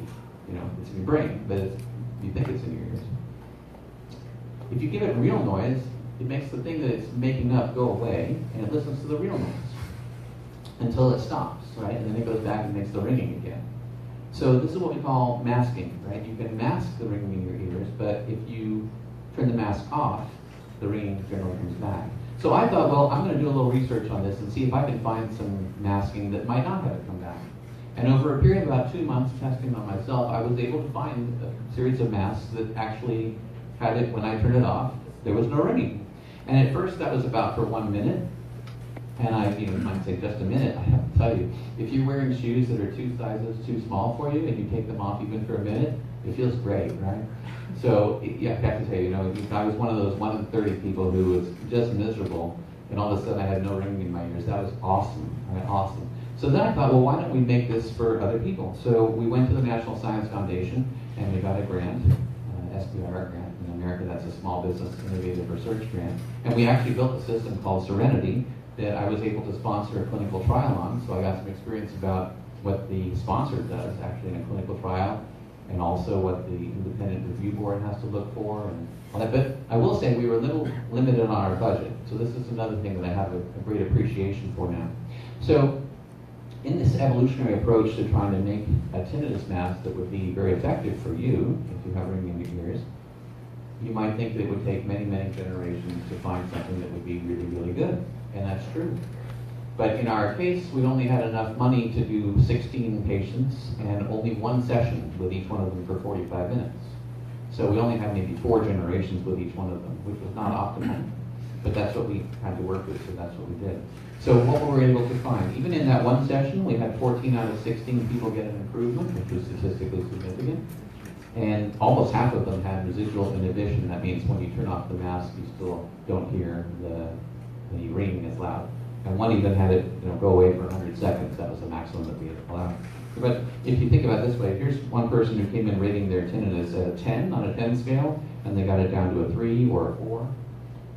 H: it's in your brain, but you think it's in your ears. If you give it real noise, it makes the thing that it's making up go away, and it listens to the real noise until it stops, right? And then it goes back and makes the ringing again. So this is what we call masking, right? You can mask the ringing in your ears, but if you turn the mask off, the ringing generally comes back. So I thought, well, I'm going to do a little research on this and see if I can find some masking that might not have it come back. And over a period of about 2 months testing on myself, I was able to find a series of masks that actually had it when I turned it off. There was no ringing. And at first that was about for 1 minute. And you might say just a minute. I have to tell you, if you're wearing shoes that are 2 sizes too small for you and you take them off even for a minute, it feels great, right? So yeah, I have to tell you, I was one of those 1 in 30 people who was just miserable, and all of a sudden I had no ringing in my ears. That was awesome, right? Awesome. So then I thought, well, why don't we make this for other people? So we went to the National Science Foundation and we got a grant, SBIR grant. In America, that's a Small Business Innovative Research Grant. And we actually built a system called Serenity that I was able to sponsor a clinical trial on. So I got some experience about what the sponsor does actually in a clinical trial, and also what the independent review board has to look for and all that. But I will say we were a little limited on our budget. So this is another thing that I have a great appreciation for now. So in this evolutionary approach to trying to make a tinnitus mask that would be very effective for you, if you have ringing in your ears, you might think that it would take many, many generations to find something that would be really, really good. And that's true. But in our case, we only had enough money to do 16 patients and only 1 session with each one of them for 45 minutes. So we only had maybe 4 generations with each one of them, which was not optimal. But that's what we had to work with, so that's what we did. So what were we able to find? Even in that 1 session, we had 14 out of 16 people get an improvement, which was statistically significant. And almost half of them had residual inhibition. That means when you turn off the mask, you still don't hear the ringing as loud. And one even had it go away for 100 seconds. That was the maximum that we had allowed. But if you think about it this way, here's one person who came in rating their tinnitus at a 10 on a 10 scale, and they got it down to a 3 or a 4.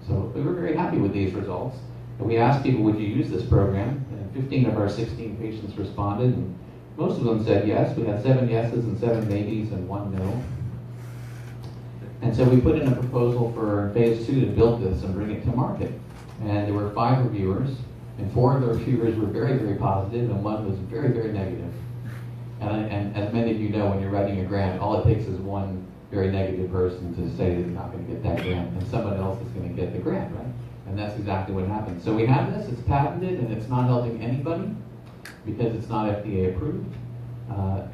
H: So we were very happy with these results. And we asked people, would you use this program? And 15 of our 16 patients responded, and most of them said yes. We had 7 yeses and 7 maybes and 1 no. And so we put in a proposal for phase 2 to build this and bring it to market. And there were 5 reviewers, and 4 of the reviewers were very, very positive, and 1 was very, very negative. And as many of you know, when you're writing a grant, all it takes is 1 very negative person to say that you're not going to get that grant, and someone else is going to get the grant, right? And that's exactly what happened. So we have this, it's patented, and it's not helping anybody because it's not FDA approved,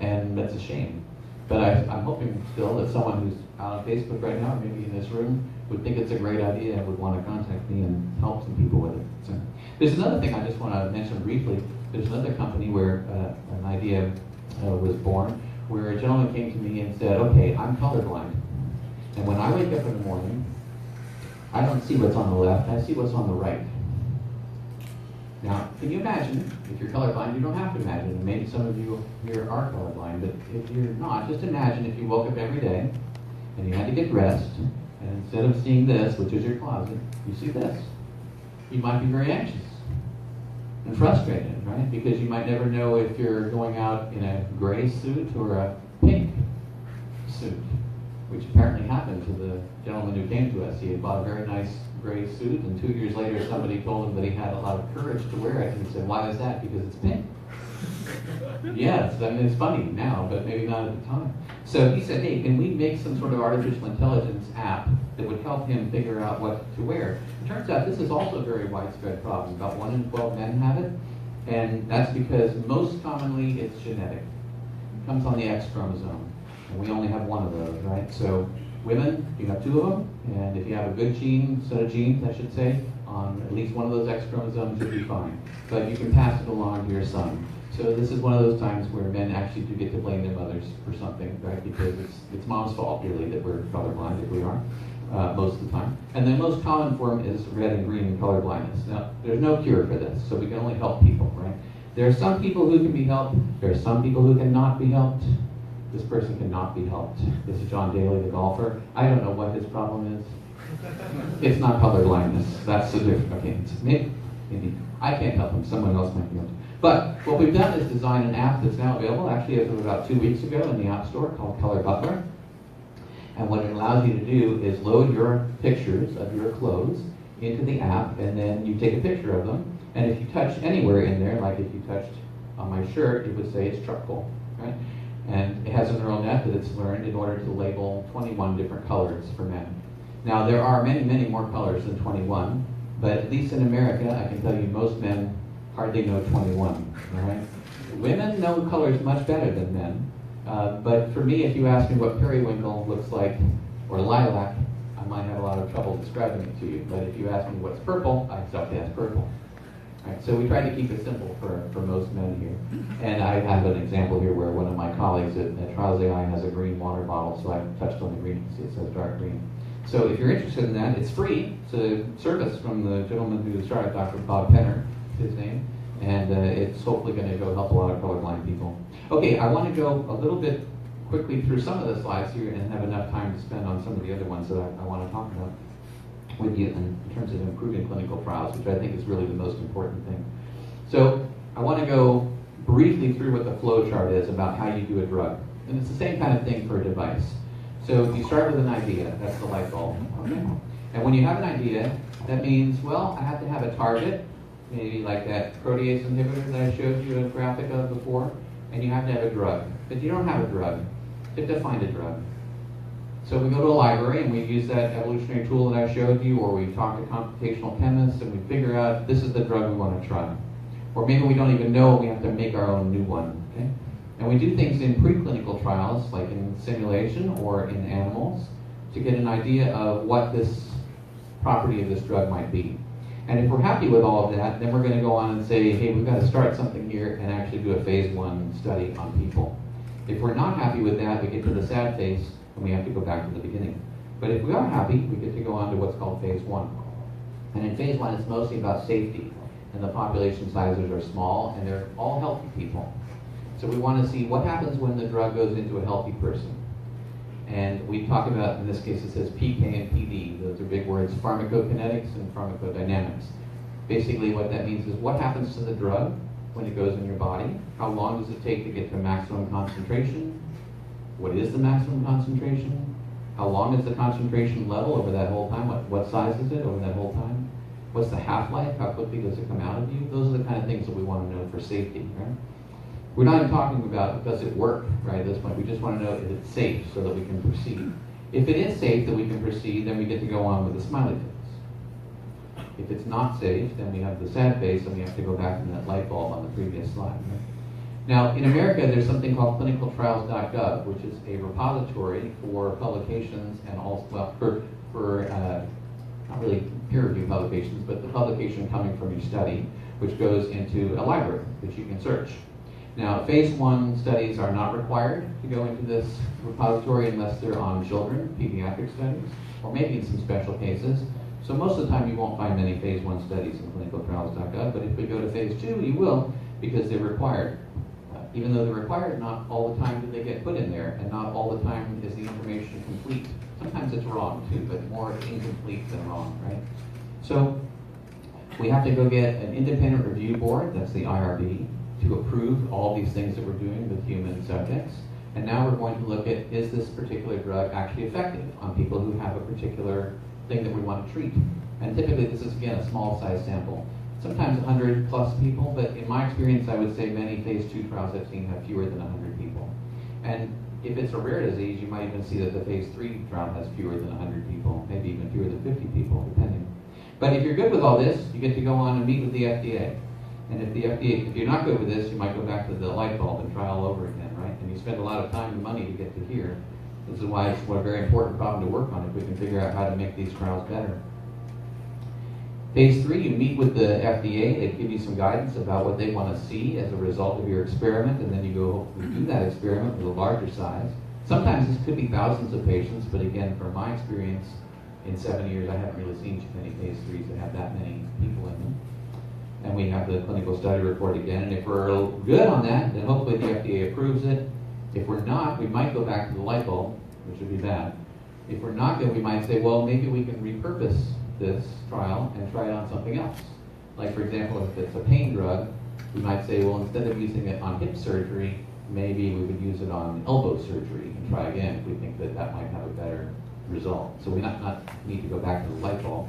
H: and that's a shame. But I'm hoping still that someone who's out on Facebook right now, or maybe in this room, would think it's a great idea and would want to contact me and help some people with it. So, there's another thing I just want to mention briefly. There's another company where an idea was born, where a gentleman came to me and said, okay, I'm colorblind. And when I wake up in the morning, I don't see what's on the left, I see what's on the right. Now, can you imagine, if you're colorblind, you don't have to imagine, and maybe some of you here are colorblind, but if you're not, just imagine if you woke up every day and you had to get dressed, and instead of seeing this, which is your closet, you see this. You might be very anxious and frustrated, right? Because you might never know if you're going out in a gray suit or a pink suit, which apparently happened to the gentleman who came to us. He had bought a very nice gray suit, and 2 years later somebody told him that he had a lot of courage to wear it, and he said, why is that? Because it's pink. Yes, I mean, it's funny now, but maybe not at the time. So he said, hey, can we make some sort of artificial intelligence app that would help him figure out what to wear. It turns out this is also a very widespread problem. About 1 in 12 men have it, and that's because most commonly it's genetic. It comes on the X chromosome, and we only have one of those, right? So women, you have 2 of them, and if you have a good set of genes, I should say, on at least one of those X chromosomes, you'll be fine. But you can pass it along to your son. So this is one of those times where men actually do get to blame their mothers for something, right? Because it's mom's fault, really, that we're colorblind, if we are, most of the time. And the most common form is red and green color blindness. Now, there's no cure for this, so we can only help people, right? There are some people who can be helped. There are some people who cannot be helped. This person cannot be helped. This is John Daly, the golfer. I don't know what his problem is. It's not color blindness. That's the difference. Okay, maybe. I can't help him. Someone else might be able to. But what we've done is design an app that's now available, actually as of about 2 weeks ago in the App Store, called Color Butler. And what it allows you to do is load your pictures of your clothes into the app, and then you take a picture of them. And if you touch anywhere in there, like if you touched on my shirt, it would say it's charcoal, right? And it has a neural net that it's learned in order to label 21 different colors for men. Now, there are many, many more colors than 21, but at least in America, I can tell you most men hardly know 21, all right? Women know colors much better than men, but for me, if you ask me what periwinkle looks like, or lilac, I might have a lot of trouble describing it to you. But if you ask me what's purple, I thought that's purple. Right, so we try to keep it simple for most men here. And I have an example here where one of my colleagues at Trials AI has a green water bottle, so I touched on the green, see it says dark green. So if you're interested in that, it's free. It's a service from the gentleman who started, Dr. Bob Penner, his name, and it's hopefully going to go help a lot of colorblind people. Okay, I want to go a little bit quickly through some of the slides here and have enough time to spend on some of the other ones that I want to talk about with you in terms of improving clinical trials, which I think is really the most important thing. So I want to go briefly through what the flow chart is about how you do a drug. And it's the same kind of thing for a device. So you start with an idea, that's the light bulb. Okay? And when you have an idea, that means, well, I have to have a target, maybe like that protease inhibitor that I showed you a graphic of before, and you have to have a drug. But you don't have a drug. You have to find a drug. So we go to a library and we use that evolutionary tool that I showed you, or we talk to computational chemists and we figure out this is the drug we want to try. Or maybe we don't even know, we have to make our own new one. Okay? And we do things in preclinical trials, like in simulation or in animals, to get an idea of what this property of this drug might be. And if we're happy with all of that, then we're going to go on and say, hey, we've got to start something here and actually do a phase 1 study on people. If we're not happy with that, we get to the sad phase and we have to go back to the beginning. But if we are happy, we get to go on to what's called phase 1. And in phase 1, it's mostly about safety. And the population sizes are small and they're all healthy people. So we want to see what happens when the drug goes into a healthy person. And we talk about, in this case it says PK and PD, those are big words, pharmacokinetics and pharmacodynamics. Basically what that means is what happens to the drug when it goes in your body, how long does it take to get to maximum concentration, what is the maximum concentration, how long is the concentration level over that whole time, what size is it over that whole time, what's the half-life, how quickly does it come out of you. Those are the kind of things that we want to know for safety, right? We're not even talking about does it work, right, at this point. We just want to know if it's safe so that we can proceed. If it is safe that we can proceed, then we get to go on with the smiley face. If it's not safe, then we have the sad face and we have to go back to that light bulb on the previous slide. Right? Now, in America, there's something called clinicaltrials.gov, which is a repository for publications and also, well, for not really peer-reviewed publications, but the publication coming from your study, which goes into a library that you can search. Now, phase 1 studies are not required to go into this repository unless they're on children, pediatric studies, or maybe in some special cases. So most of the time you won't find many phase 1 studies in clinicaltrials.gov, but if we go to phase 2, you will, because they're required. Even though they're required, not all the time do they get put in there, and not all the time is the information complete. Sometimes it's wrong too, but more incomplete than wrong, right? So we have to go get an independent review board, that's the IRB, to approve all these things that we're doing with human subjects. And now we're going to look at, is this particular drug actually effective on people who have a particular thing that we want to treat? And typically this is, again, a small size sample. Sometimes 100 plus people, but in my experience, I would say many phase 2 trials I've seen have fewer than 100 people. And if it's a rare disease, you might even see that the phase 3 trial has fewer than 100 people, maybe even fewer But if you're good with all this, you get to go on and meet with the FDA. And if you're not good with this, you might go back to the light bulb and try all over again, right? And you spend a lot of time and money to get to here. This is why it's a very important problem to work on if we can figure out how to make these trials better. Phase 3, you meet with the FDA. They give you some guidance about what they want to see as a result of your experiment, and then you go hopefully do that experiment with a larger size. Sometimes this could be thousands of patients, but again, from my experience, in 7 years, I haven't really seen too many phase 3s that have that many people in them. And we have the clinical study report again, and if we're good on that, then hopefully the FDA approves it. If we're not, we might go back to the light bulb, which would be bad. If we're not good, we might say, well, maybe we can repurpose this trial and try it on something else. Like, for example, if it's a pain drug, we might say, well, instead of using it on hip surgery, maybe we would use it on elbow surgery and try again if we think that that might have a better result. So we not need to go back to the light bulb,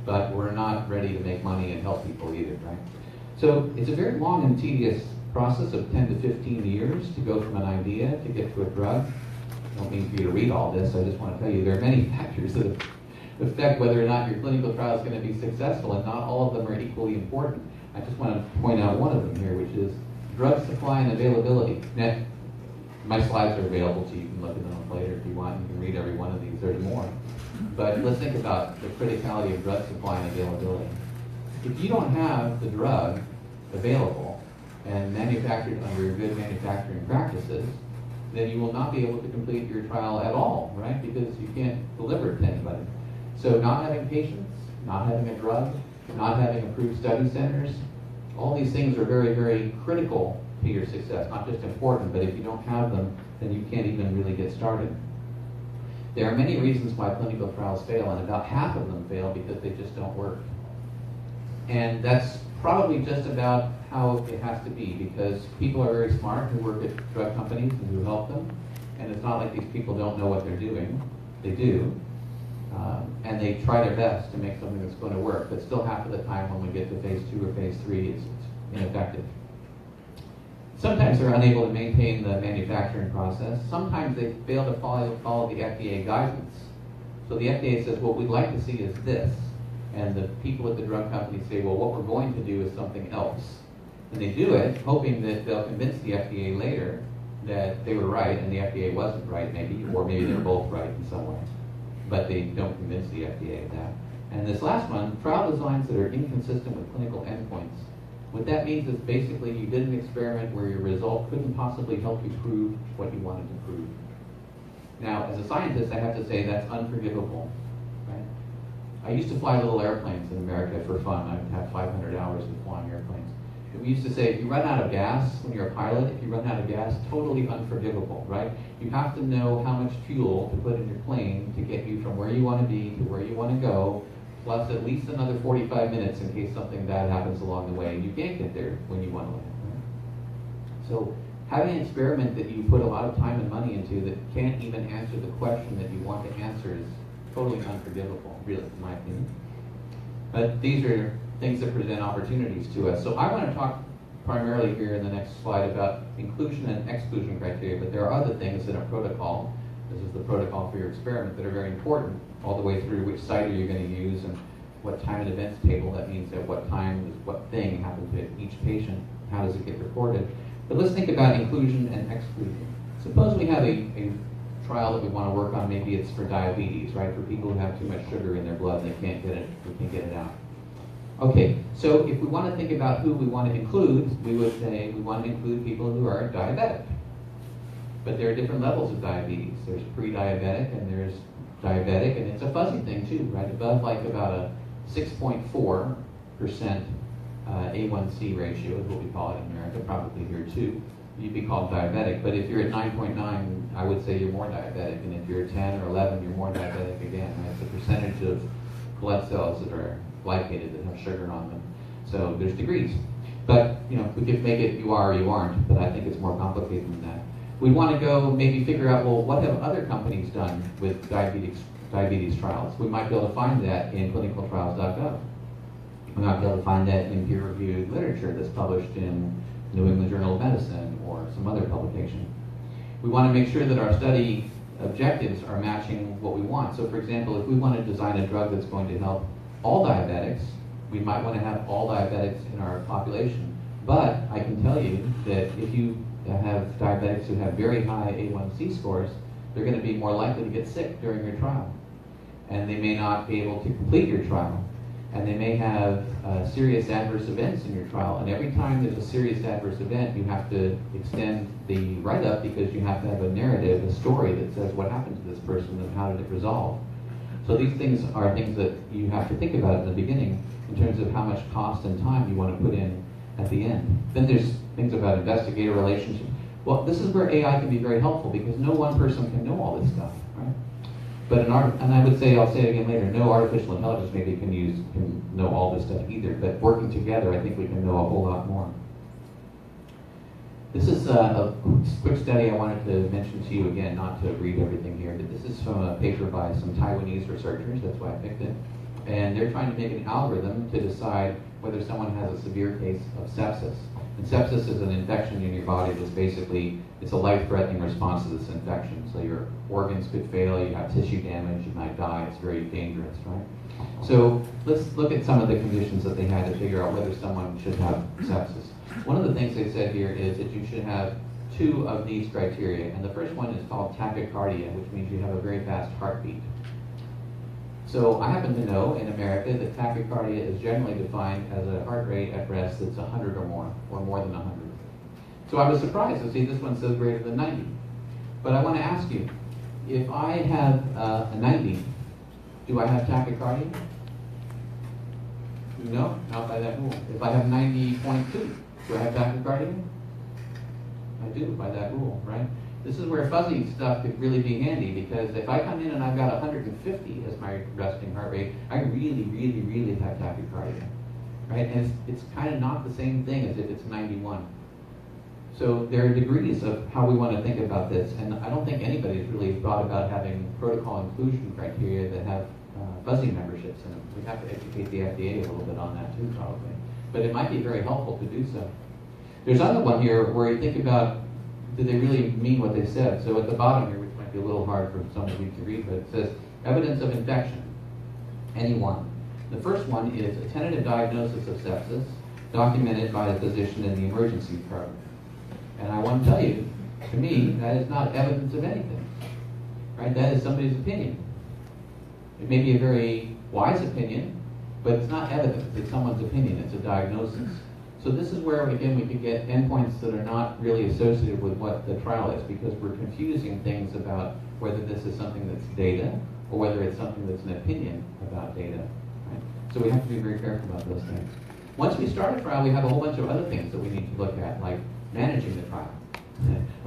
H: but we're not ready to make money and help people either, right? So it's a very long and tedious process of 10 to 15 years to go from an idea to get to a drug. I don't mean for you to read all this, I just want to tell you there are many factors that affect whether or not your clinical trial is going to be successful, and not all of them are equally important. I just want to point out one of them here, which is drug supply and availability. Now, my slides are available to you. You can look at them later if you want. You can read every one of these. There's more. But let's think about the criticality of drug supply and availability. If you don't have the drug available and manufactured under good manufacturing practices, then you will not be able to complete your trial at all, right? Because you can't deliver it to anybody. So not having patients, not having a drug, not having approved study centers, all these things are very, very critical to your success. Not just important, but if you don't have them, then you can't even really get started. There are many reasons why clinical trials fail, and about half of them fail because they just don't work. And that's probably just about how it has to be, because people are very smart who work at drug companies and who help them, and it's not like these people don't know what they're doing. They do. And they try their best to make something that's going to work, but still half of the time when we get to phase 2 or phase 3, it's ineffective. Sometimes they're unable to maintain the manufacturing process. Sometimes they fail to follow the FDA guidance. So the FDA says, what we'd like to see is this. And the people at the drug company say, well, what we're going to do is something else. And they do it, hoping that they'll convince the FDA later that they were right and the FDA wasn't right, maybe, or maybe they're both right in some way. But they don't convince the FDA of that. And this last one, trial designs that are inconsistent with clinical endpoints. What that means is basically you did an experiment where your result couldn't possibly help you prove what you wanted to prove. Now, as a scientist, I have to say that's unforgivable, right? I used to fly little airplanes in America for fun. I would have 500 hours of flying airplanes. And we used to say, if you run out of gas when you're a pilot, if you run out of gas, totally unforgivable, right? You have to know how much fuel to put in your plane to get you from where you want to be to where you want to go, plus at least another 45 minutes in case something bad happens along the way and you can't get there when you want to land. Right? So having an experiment that you put a lot of time and money into that can't even answer the question that you want to answer is totally unforgivable, really, in my opinion. But these are things that present opportunities to us. So I want to talk primarily here in the next slide about inclusion and exclusion criteria, but there are other things in a protocol. This is the protocol for your experiment that are very important, all the way through which site are you going to use and what time and events table, that means at what time does what thing happen to each patient, how does it get reported. But let's think about inclusion and exclusion. Suppose we have a trial that we want to work on, maybe it's for diabetes, right? For people who have too much sugar in their blood and they can't get it, we can't get it out. Okay, so if we want to think about who we want to include, we would say we want to include people who are diabetic. But there are different levels of diabetes. There's pre-diabetic and there's diabetic, and it's a fuzzy thing too, right? Above like about a 6.4% A1C ratio is what we call it in America, probably here too. You'd be called diabetic, but if you're at 9.9, I would say you're more diabetic, and if you're 10 or 11, you're more diabetic again. Right? It's a percentage of blood cells that are glycated that have sugar on them. So there's degrees. But, you know, we could make it you are or you aren't, but I think it's more complicated than that. We want to go maybe figure out, well, what have other companies done with diabetes trials? We might be able to find that in clinicaltrials.gov. We might be able to find that in peer-reviewed literature that's published in New England Journal of Medicine or some other publication. We want to make sure that our study objectives are matching what we want. So for example, if we want to design a drug that's going to help all diabetics. We might want to have all diabetics in our population. But I can tell you that if you have diabetics who have very high A1C scores, they're going to be more likely to get sick during your trial. And they may not be able to complete your trial. And they may have serious adverse events in your trial. And every time there's a serious adverse event, you have to extend the write-up because you have to have a narrative, a story that says what happened to this person and how did it resolve. So these things are things that you have to think about in the beginning in terms of how much cost and time you want to put in at the end. Then there's things about investigator relationships. Well, this is where AI can be very helpful because no one person can know all this stuff, right? But and I would say, I'll say it again later, no artificial intelligence maybe can know all this stuff either, but working together, I think we can know a whole lot more. This is a quick study I wanted to mention to you again, not to read everything here, but this is from a paper by some Taiwanese researchers, that's why I picked it. And they're trying to make an algorithm to decide whether someone has a severe case of sepsis. And sepsis is an infection in your body that's basically, it's a life-threatening response to this infection. So your organs could fail, you have tissue damage, you might die, it's very dangerous, right? So let's look at some of the conditions that they had to figure out whether someone should have sepsis. One of the things they said here is that you should have 2 of these criteria. And the first one is called tachycardia, which means you have a very fast heartbeat. So I happen to know in America that tachycardia is generally defined as a heart rate at rest that's 100 or more than 100. So I was surprised to see this one says greater than 90. But I want to ask you, if I have a 90, do I have tachycardia? No, not by that rule. If I have 90.2, do I have tachycardia? I do, by that rule, right? This is where fuzzy stuff could really be handy because if I come in and I've got 150 as my resting heart rate, I really, really, really have tachycardia, right? And it's kind of not the same thing as if it's 91. So there are degrees of how we want to think about this, and I don't think anybody's really thought about having protocol inclusion criteria that have fuzzy memberships in them. We have to educate the FDA a little bit on that too, probably. But it might be very helpful to do so. There's another one here where you think about, did they really mean what they said? So at the bottom here, which might be a little hard for some of you to read, but it says, evidence of infection, any one. The first one is a tentative diagnosis of sepsis documented by a physician in the emergency department. And I want to tell you, to me, that is not evidence of anything, right? That is somebody's opinion. It may be a very wise opinion, but it's not evidence. It's someone's opinion. It's a diagnosis. So this is where, again, we could get endpoints that are not really associated with what the trial is because we're confusing things about whether this is something that's data or whether it's something that's an opinion about data. Right? So we have to be very careful about those things. Once we start a trial, we have a whole bunch of other things that we need to look at, like managing the trial.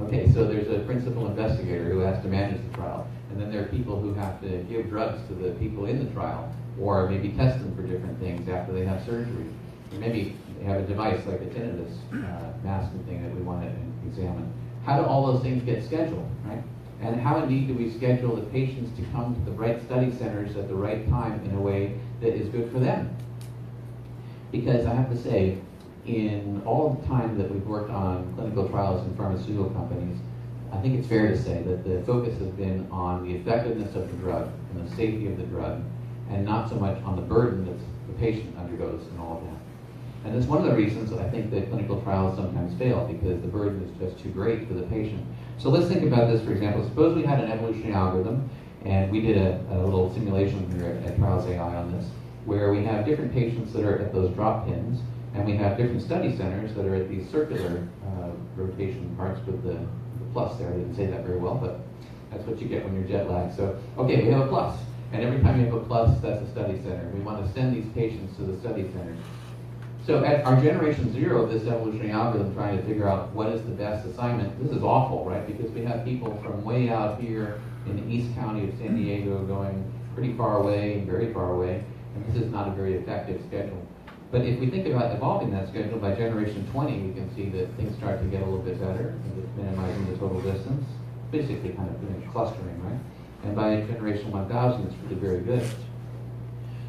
H: Okay, so there's a principal investigator who has to manage the trial, and then there are people who have to give drugs to the people in the trial, or maybe test them for different things after they have surgery. Or maybe they have a device like a tinnitus masking thing that we want to examine. How do all those things get scheduled, right? And how indeed do we schedule the patients to come to the right study centers at the right time in a way that is good for them? Because I have to say, in all the time that we've worked on clinical trials in pharmaceutical companies, I think it's fair to say that the focus has been on the effectiveness of the drug and the safety of the drug, and not so much on the burden that the patient undergoes and all of that. And that's one of the reasons I think that clinical trials sometimes fail, because the burden is just too great for the patient. So let's think about this, for example. Suppose we had an evolutionary algorithm, and we did a little simulation here at Trials AI on this, where we have different patients that are at those drop pins, and we have different study centers that are at these circular rotation parts with the plus there. I didn't say that very well, but that's what you get when you're jet lagged. So, okay, we have a plus, and every time you have a plus, that's a study center. We want to send these patients to the study center. So at our generation 0 of this evolutionary algorithm trying to figure out what is the best assignment, this is awful, right? Because we have people from way out here in the East County of San Diego going pretty far away and very far away, and this is not a very effective schedule. But if we think about evolving that schedule, by generation 20, we can see that things start to get a little bit better, minimizing the total distance, basically kind of doing clustering, right? And by generation 1000, it's really very good.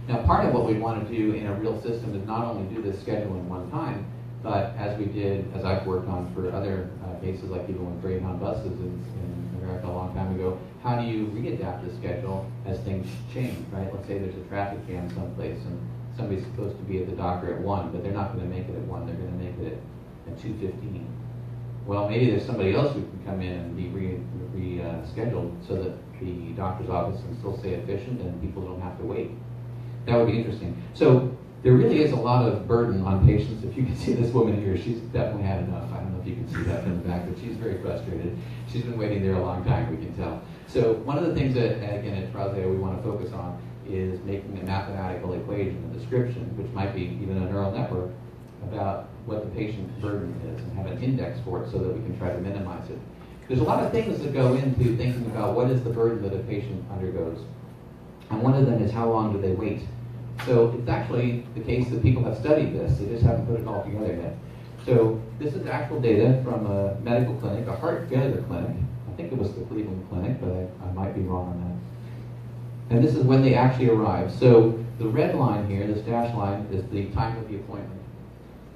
H: Now, part of what we want to do in a real system is not only do this schedule in one time, but as we did, as I've worked on for other cases, like even with Greyhound buses in America a long time ago. How do you readapt the schedule as things change, right? Let's say there's a traffic jam someplace and somebody's supposed to be at the doctor at 1, but they're not going to make it at 1, they're going to make it at 2:15. Well, maybe there's somebody else who can come in and be rescheduled so that the doctor's office can still stay efficient and people don't have to wait. That would be interesting. So there really is a lot of burden on patients. If you can see this woman here, she's definitely had enough. I don't know if you can see that from the back, but she's very frustrated. She's been waiting there a long time, we can tell. So one of the things that, again, at Traseo we want to focus on is making a mathematical equation, a description, which might be even a neural network, about what the patient burden is and have an index for it so that we can try to minimize it. There's a lot of things that go into thinking about what is the burden that a patient undergoes. And one of them is how long do they wait. So it's actually the case that people have studied this, they just haven't put it all together yet. So this is actual data from a medical clinic, a heart failure clinic. I think it was the Cleveland Clinic, but I might be wrong on that. And this is when they actually arrive. So the red line here, this dashed line, is the time of the appointment.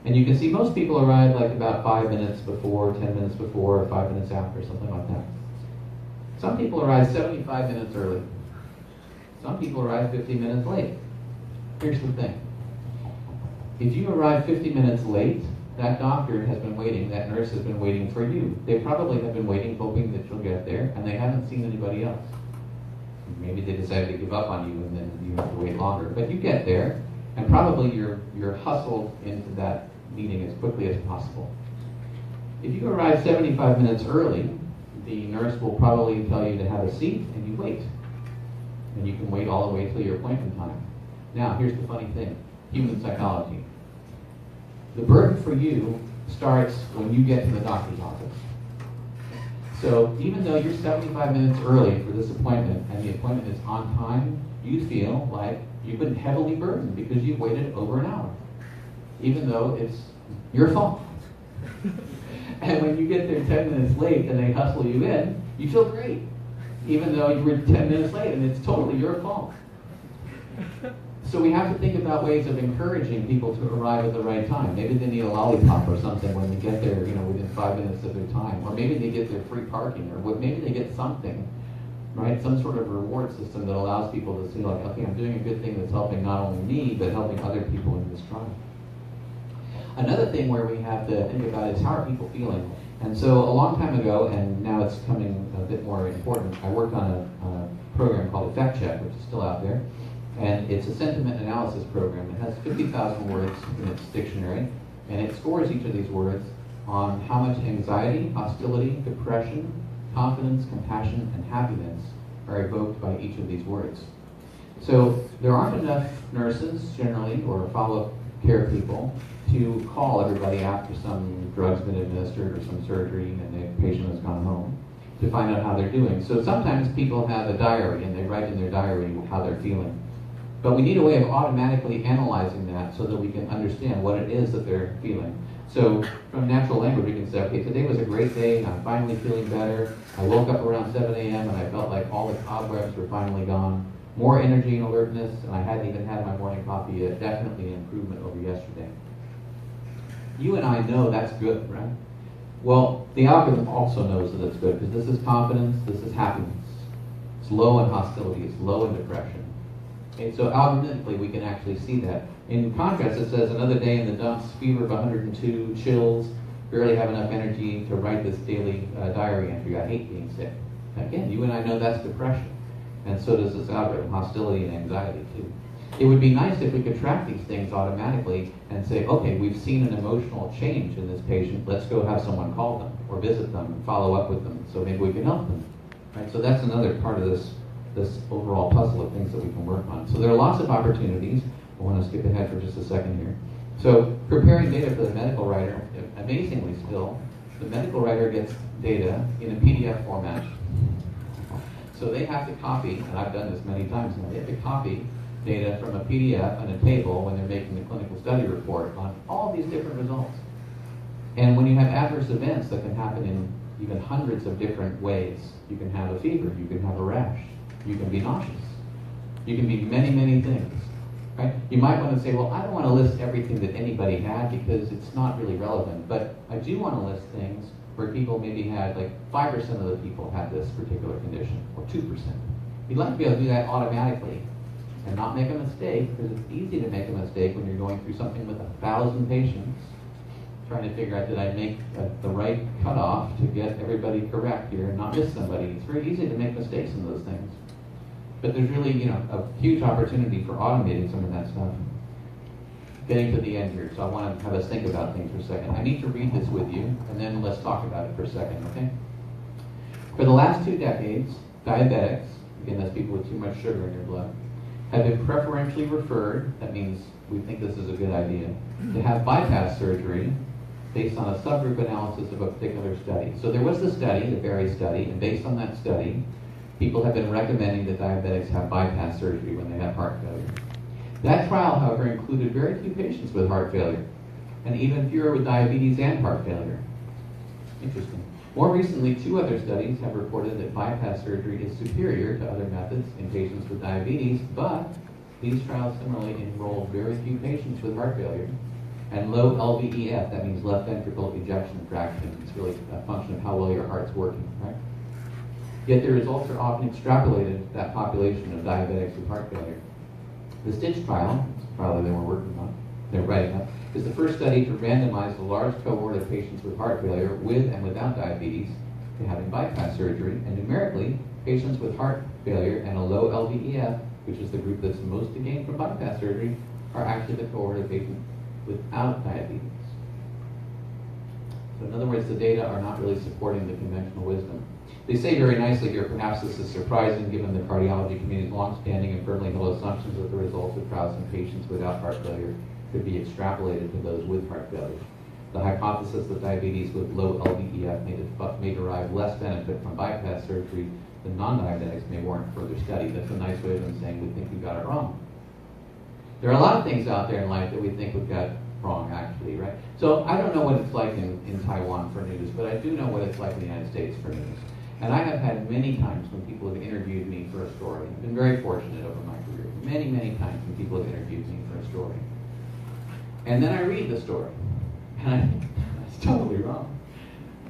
H: And you can see most people arrive like about 5 minutes before, 10 minutes before, or 5 minutes after, something like that. Some people arrive 75 minutes early. Some people arrive 50 minutes late. Here's the thing. If you arrive 50 minutes late, that doctor has been waiting, that nurse has been waiting for you. They probably have been waiting, hoping that you'll get there, and they haven't seen anybody else. Maybe they decided to give up on you and then you have to wait longer. But you get there, and probably you're hustled into that meeting as quickly as possible. If you arrive 75 minutes early, the nurse will probably tell you to have a seat, and you wait. And you can wait all the way till your appointment time. Now, here's the funny thing, human psychology. The burden for you starts when you get to the doctor's office. So even though you're 75 minutes early for this appointment and the appointment is on time, you feel like you've been heavily burdened because you've waited over an hour, even though it's your fault. And when you get there 10 minutes late and they hustle you in, you feel great, even though you were 10 minutes late and it's totally your fault. So we have to think about ways of encouraging people to arrive at the right time. Maybe they need a lollipop or something when they get there, within 5 minutes of their time. Or maybe they get their free parking, or maybe they get something, right? Some sort of reward system that allows people to see, like, okay, I'm doing a good thing that's helping not only me, but helping other people in this trial. Another thing where we have to think about is how are people feeling? And so a long time ago, and now it's coming a bit more important, I worked on a program called Effect Check, which is still out there. And it's a sentiment analysis program. It has 50,000 words in its dictionary, and it scores each of these words on how much anxiety, hostility, depression, confidence, compassion, and happiness are evoked by each of these words. So there aren't enough nurses, generally, or follow-up care people to call everybody after some drug's been administered or some surgery and the patient has gone home to find out how they're doing. So sometimes people have a diary, and they write in their diary how they're feeling. But we need a way of automatically analyzing that so that we can understand what it is that they're feeling. So from natural language, we can say, okay, today was a great day, I'm finally feeling better. I woke up around 7 a.m. and I felt like all the cobwebs were finally gone. More energy and alertness, and I hadn't even had my morning coffee yet. Definitely an improvement over yesterday. You and I know that's good, right? Well, the algorithm also knows that it's good, because this is confidence, this is happiness. It's low in hostility, it's low in depression. Okay, so algorithmically, we can actually see that. In contrast, it says another day in the dumps, fever of 102, chills, barely have enough energy to write this daily diary entry. I hate being sick. Again, you and I know that's depression. And so does this algorithm, hostility and anxiety too. It would be nice if we could track these things automatically and say, okay, we've seen an emotional change in this patient. Let's go have someone call them or visit them and follow up with them so maybe we can help them. Right? So that's another part of this overall puzzle of things that we can work on. So there are lots of opportunities. I want to skip ahead for just a second here. So preparing data for the medical writer, amazingly still, the medical writer gets data in a PDF format. So they have to copy, and I've done this many times now, they have to copy data from a PDF and a table when they're making the clinical study report on all these different results. And when you have adverse events that can happen in even hundreds of different ways, you can have a fever, you can have a rash, you can be nauseous, you can be many, many things. Right? You might want to say, well, I don't want to list everything that anybody had because it's not really relevant, but I do want to list things where people maybe had like 5% of the people had this particular condition, or 2%. You'd like to be able to do that automatically and not make a mistake, because it's easy to make a mistake when you're going through something with 1,000 patients, trying to figure out, did I make the right cutoff to get everybody correct here and not miss somebody. It's very easy to make mistakes in those things. But there's really, a huge opportunity for automating some of that stuff. Getting to the end here, so I want to have us think about things for a second. I need to read this with you, and then let's talk about it for a second, okay? For the last 2 decades, diabetics, again, that's people with too much sugar in your blood, have been preferentially referred, that means we think this is a good idea, to have bypass surgery based on a subgroup analysis of a particular study. So there was the study, the Berry study, and based on that study, people have been recommending that diabetics have bypass surgery when they have heart failure. That trial, however, included very few patients with heart failure, and even fewer with diabetes and heart failure. Interesting. More recently, 2 other studies have reported that bypass surgery is superior to other methods in patients with diabetes, but these trials similarly enrolled very few patients with heart failure and low LVEF, that means left ventricle ejection fraction. It's really a function of how well your heart's working, right? Yet the results are often extrapolated to that population of diabetics with heart failure. The STITCH trial, the trial that they were working on, they're writing up, is the first study to randomize a large cohort of patients with heart failure with and without diabetes to having bypass surgery, and numerically, patients with heart failure and a low LVEF, which is the group that's most to gain from bypass surgery, are actually the cohort of patients without diabetes. So in other words, the data are not really supporting the conventional wisdom. They say very nicely here, perhaps this is surprising given the cardiology community's long-standing and firmly held assumptions that the results of trials in patients without heart failure could be extrapolated to those with heart failure. The hypothesis that diabetes with low LVEF may derive less benefit from bypass surgery than non-diabetics may warrant further study. That's a nice way of them saying we think we got it wrong. There are a lot of things out there in life that we think we got wrong, actually, right? So I don't know what it's like in Taiwan for news, but I do know what it's like in the United States for news. And I have had many times when people have interviewed me for a story. I've been very fortunate over my career. Many, many times when people have interviewed me for a story. And then I read the story, and I think that's totally wrong.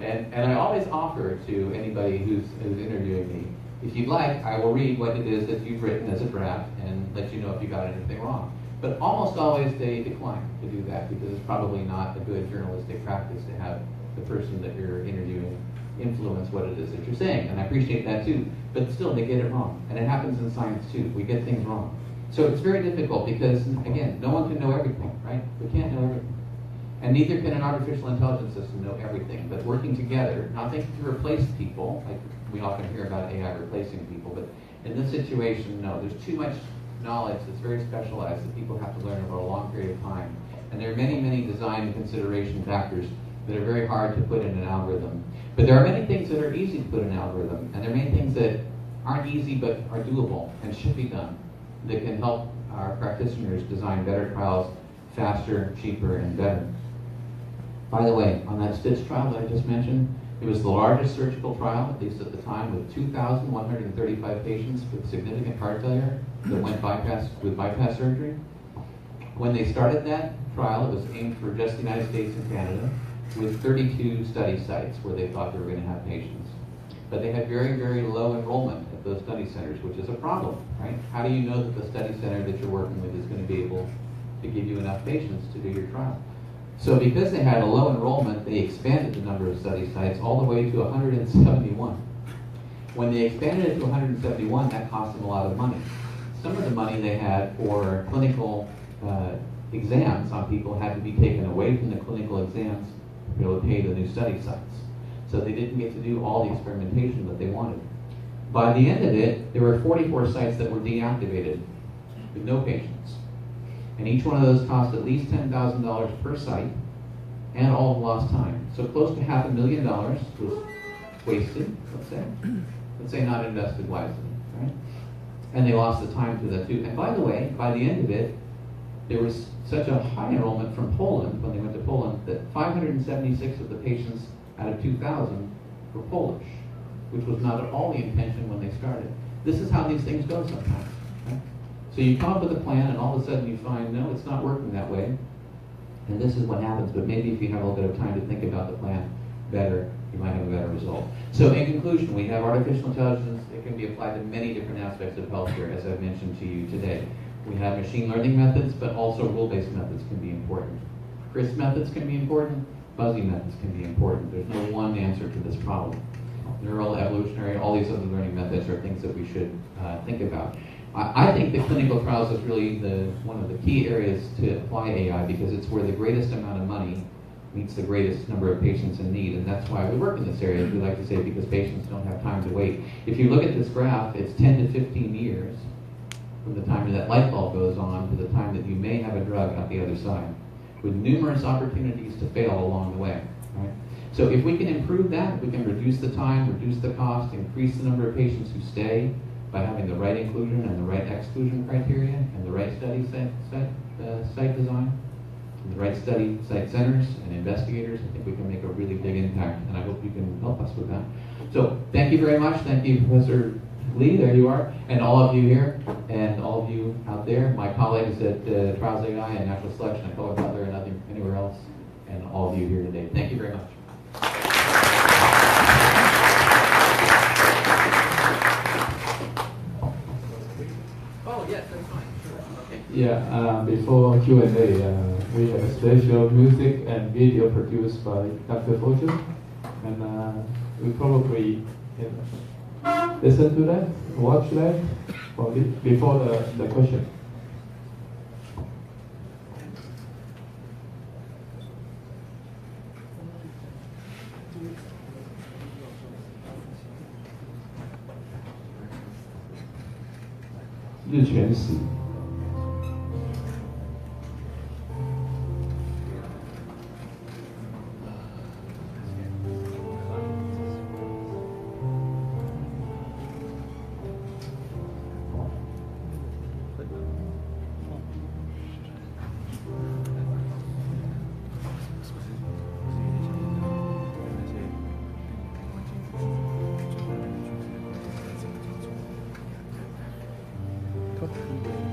H: And I always offer to anybody who's interviewing me, if you'd like, I will read what it is that you've written as a draft and let you know if you got anything wrong. But almost always they decline to do that because it's probably not a good journalistic practice to have the person that you're interviewing influence what it is that you're saying. And I appreciate that too. But still, they get it wrong. And it happens in science too. We get things wrong. So it's very difficult because, again, no one can know everything, right? We can't know everything. And neither can an artificial intelligence system know everything. But working together, not thinking to replace people, like we often hear about AI replacing people, but in this situation, no. There's too much knowledge that's very specialized that people have to learn over a long period of time. And there are many, many design and consideration factors that are very hard to put in an algorithm. But there are many things that are easy to put in an algorithm, and there are many things that aren't easy but are doable and should be done that can help our practitioners design better trials faster, cheaper, and better. By the way, on that STITCH trial that I just mentioned, it was the largest surgical trial, at least at the time, with 2,135 patients with significant heart failure that went with bypass surgery. When they started that trial, it was aimed for just the United States and Canada, with 32 study sites where they thought they were going to have patients. But they had very, very low enrollment at those study centers, which is a problem, right? How do you know that the study center that you're working with is going to be able to give you enough patients to do your trial? So because they had a low enrollment, they expanded the number of study sites all the way to 171. When they expanded it to 171, that cost them a lot of money. Some of the money they had for clinical exams on people had to be taken away from the clinical exams to be able to pay the new study sites. So they didn't get to do all the experimentation that they wanted. By the end of it, there were 44 sites that were deactivated with no patients. And each one of those cost at least $10,000 per site and all of lost time. So close to $500,000 was wasted, let's say. Let's say not invested wisely, right? And they lost the time to that too. And by the way, by the end of it, there was such a high enrollment from Poland, when they went to Poland, that 576 of the patients out of 2,000 were Polish, which was not at all the intention when they started. This is how these things go sometimes. Right? So you come up with a plan and all of a sudden you find, no, it's not working that way. And this is what happens, but maybe if you have a little bit of time to think about the plan better, you might have a better result. So in conclusion, we have artificial intelligence. It can be applied to many different aspects of healthcare, as I've mentioned to you today. We have machine learning methods, but also rule-based methods can be important. CRISP methods can be important. Fuzzy methods can be important. There's no one answer to this problem. Neural, evolutionary, all these other learning methods are things that we should think about. I think that clinical trials is really one of the key areas to apply AI because it's where the greatest amount of money meets the greatest number of patients in need, and that's why we work in this area, as we like to say, because patients don't have time to wait. If you look at this graph, it's 10 to 15 years from the time that light bulb goes on to the time that you may have a drug out the other side, with numerous opportunities to fail along the way. Right? So if we can improve that, we can reduce the time, reduce the cost, increase the number of patients who stay by having the right inclusion and the right exclusion criteria and the right study site design, and the right study site centers and investigators. I think we can make a really big impact, and I hope you can help us with that. So thank you very much. Thank you, Professor Lee, there you are, and all of you here, and all of you out there, my colleagues at Trials AI and Natural Selection at Color Butler and anywhere else, and all of you here today. Thank you very much. Oh, yes, that's fine. Sure. Okay.
C: Yeah, before Q&A, we have a special music and video produced by Dr. Fogel, and we probably can listen to that, watch that, before the question.《日全食》
D: 他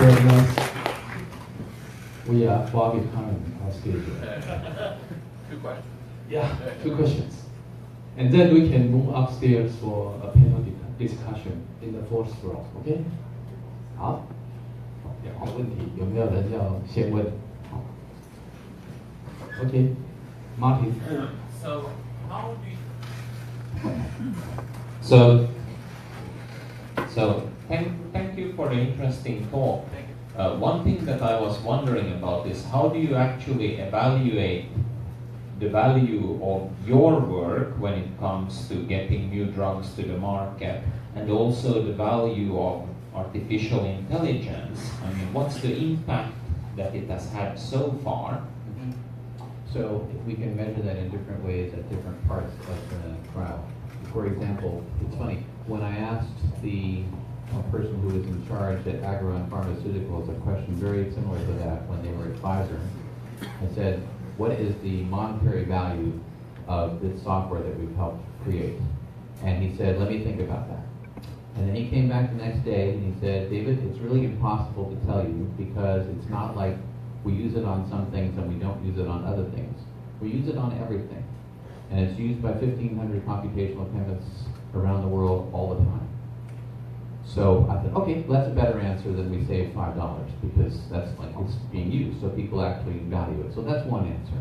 G: Very nice. We are far behind our schedule.
C: 2 questions.
G: Yeah, 2 questions. And then we can move upstairs for a panel discussion in the 4th floor. Okay? 好，2个问题，有没有人要先问？好 Okay, Martin.
C: So how do you...
I: So thank you for the interesting talk. One thing that I was wondering about is how do you actually evaluate the value of your work when it comes to getting new drugs to the market, and also the value of artificial intelligence? I mean, what's the impact that it has had so far?
H: So we can measure that in different ways at different parts of the trial. For example, it's funny, when I asked the person who was in charge at Agron Pharmaceuticals a question very similar to that when they were at Pfizer, I said, what is the monetary value of this software that we've helped create? And he said, let me think about that. And then he came back the next day and he said, David, it's really impossible to tell you because it's not like we use it on some things and we don't use it on other things. We use it on everything. And it's used by 1,500 computational chemists around the world all the time. So I thought, okay, well, that's a better answer than we save $5 because that's like it's being used, so people actually value it. So that's one answer.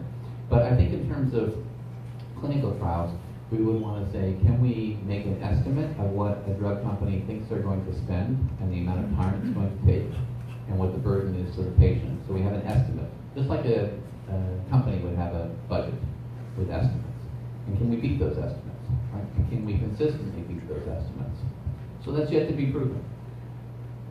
H: But I think in terms of clinical trials, we would want to say, can we make an estimate of what a drug company thinks they're going to spend and the amount of time it's going to take and what the burden is to the patient? So we have an estimate, just like a company would have a budget with estimates. And can we beat those estimates? Right? And can we consistently beat those estimates? So that's yet to be proven,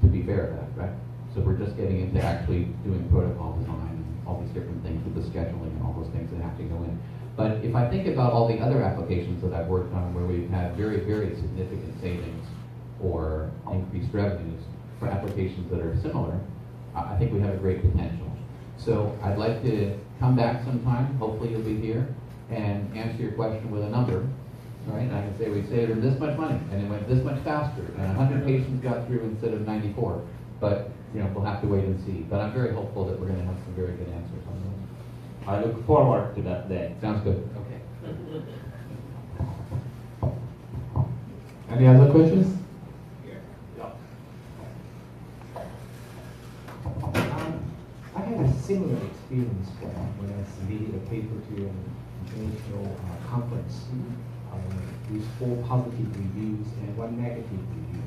H: to be fair about it, right? So we're just getting into actually doing protocol design and all these different things with the scheduling and all those things that have to go in. But if I think about all the other applications that I've worked on where we've had very, very significant savings or increased revenues for applications that are similar, I think we have a great potential. So I'd like to come back sometime, hopefully you'll be here, and answer your question with a number, right? And I can say we saved them this much money, and it went this much faster, and 100 patients got through instead of 94. But you know, we'll have to wait and see. But I'm very hopeful that we're going to have some very good answers on those.
I: I look forward to that day.
H: Sounds good.
G: Okay. Any other questions?
J: I had a similar experience when I submitted a paper to an international conference with 4 positive reviews and 1 negative review.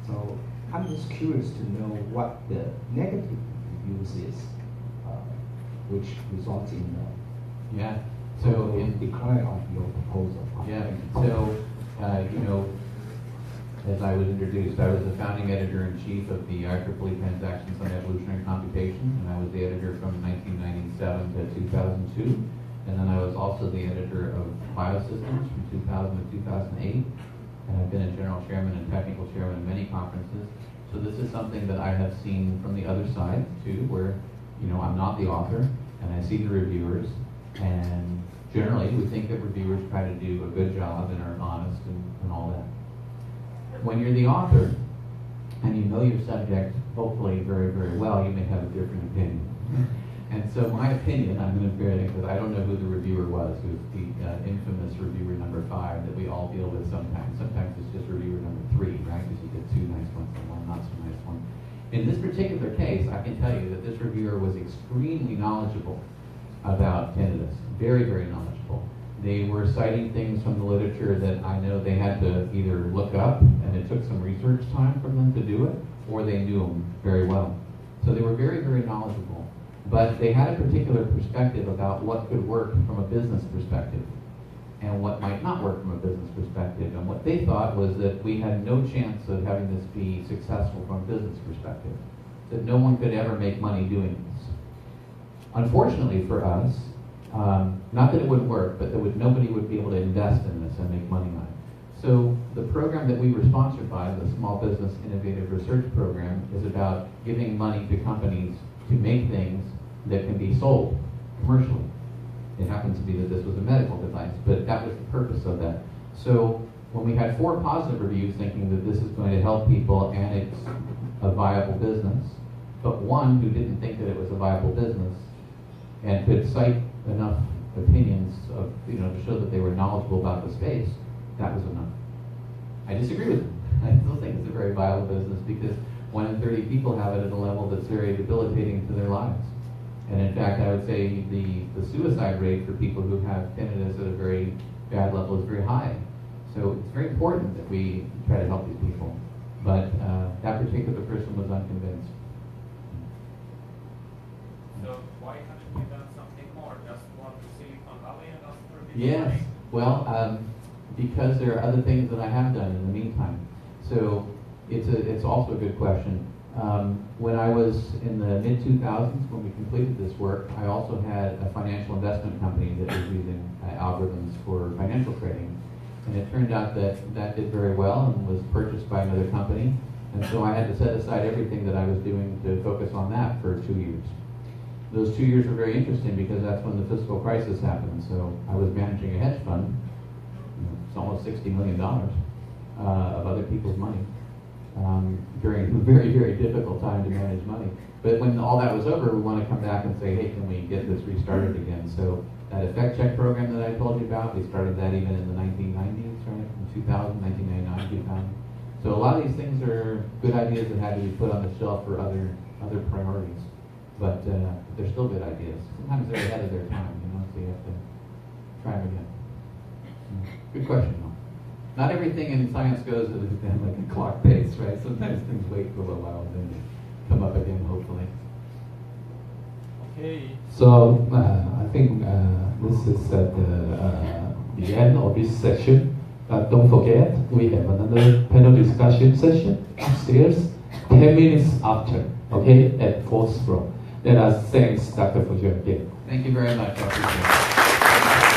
J: So I'm just curious to know what the negative reviews is, which results in
H: So
J: in decline of your proposal.
H: So you know, as I was introduced, I was the founding editor-in-chief of the IEEE Transactions on Evolutionary Computation, and I was the editor from 1997 to 2002. And then I was also the editor of Biosystems from 2000 to 2008. And I've been a general chairman and technical chairman of many conferences. So this is something that I have seen from the other side too, where you know I'm not the author, and I see the reviewers, and generally we think that reviewers try to do a good job and are honest and all that. When you're the author and you know your subject hopefully very, very well, you may have a different opinion. And so my opinion, I'm going to bear it because I don't know who the reviewer was, who's the infamous reviewer number 5 that we all deal with sometimes. Sometimes it's just reviewer number 3, right? Because you get 2 nice ones and 1 not so nice one. In this particular case, I can tell you that this reviewer was extremely knowledgeable about candidates. Very, very knowledgeable. They were citing things from the literature that I know they had to either look up, and it took some research time for them to do it, or they knew them very well. So they were very, very knowledgeable. But they had a particular perspective about what could work from a business perspective and what might not work from a business perspective. And what they thought was that we had no chance of having this be successful from a business perspective, that no one could ever make money doing this. Unfortunately for us, not that it wouldn't work, but that nobody would be able to invest in this and make money on it. So the program that we were sponsored by, the Small Business Innovative Research Program, is about giving money to companies to make things that can be sold commercially. It happens to be that this was a medical device, but that was the purpose of that. So when we had 4 positive reviews thinking that this is going to help people and it's a viable business, but one who didn't think that it was a viable business and could cite enough opinions of, to show that they were knowledgeable about the space, that was enough. I disagree with them. I still think it's a very viable business because 1 in 30 people have it at a level that's very debilitating to their lives. And in fact, I would say the suicide rate for people who have tinnitus at a very bad level is very high. So it's very important that we try to help these people. But that particular person was unconvinced.
C: So why haven't you done something more? Just want to Silicon Valley and ask for people?
H: Yes, well, because there are other things that I have done in the meantime. So it's also a good question. When I was in the mid-2000s, when we completed this work, I also had a financial investment company that was using algorithms for financial trading. And it turned out that that did very well and was purchased by another company. And so I had to set aside everything that I was doing to focus on that for 2 years. Those 2 years were very interesting because that's when the fiscal crisis happened. So I was managing a hedge fund. It's almost $60 million of other people's money during a very, very difficult time to manage money. But when all that was over, we want to come back and say, hey, can we get this restarted again? So that effect check program that I told you about, we started that even in the 1990s, right? In 2000, 1999, 2000. So a lot of these things are good ideas that had to be put on the shelf for other priorities. But they're still good ideas. Sometimes they're ahead of their time, so you have to try them again. Good question, though. Not everything in science goes at like a clock pace, right? Sometimes things wait for a little while and then they come up again, hopefully.
C: Okay.
K: So I think this is at the end of this session. Don't forget, we have another panel discussion session upstairs 10 minutes after, okay, at 4th floor. Let us thank Dr. Fogel again.
H: Thank you very much. I appreciate it.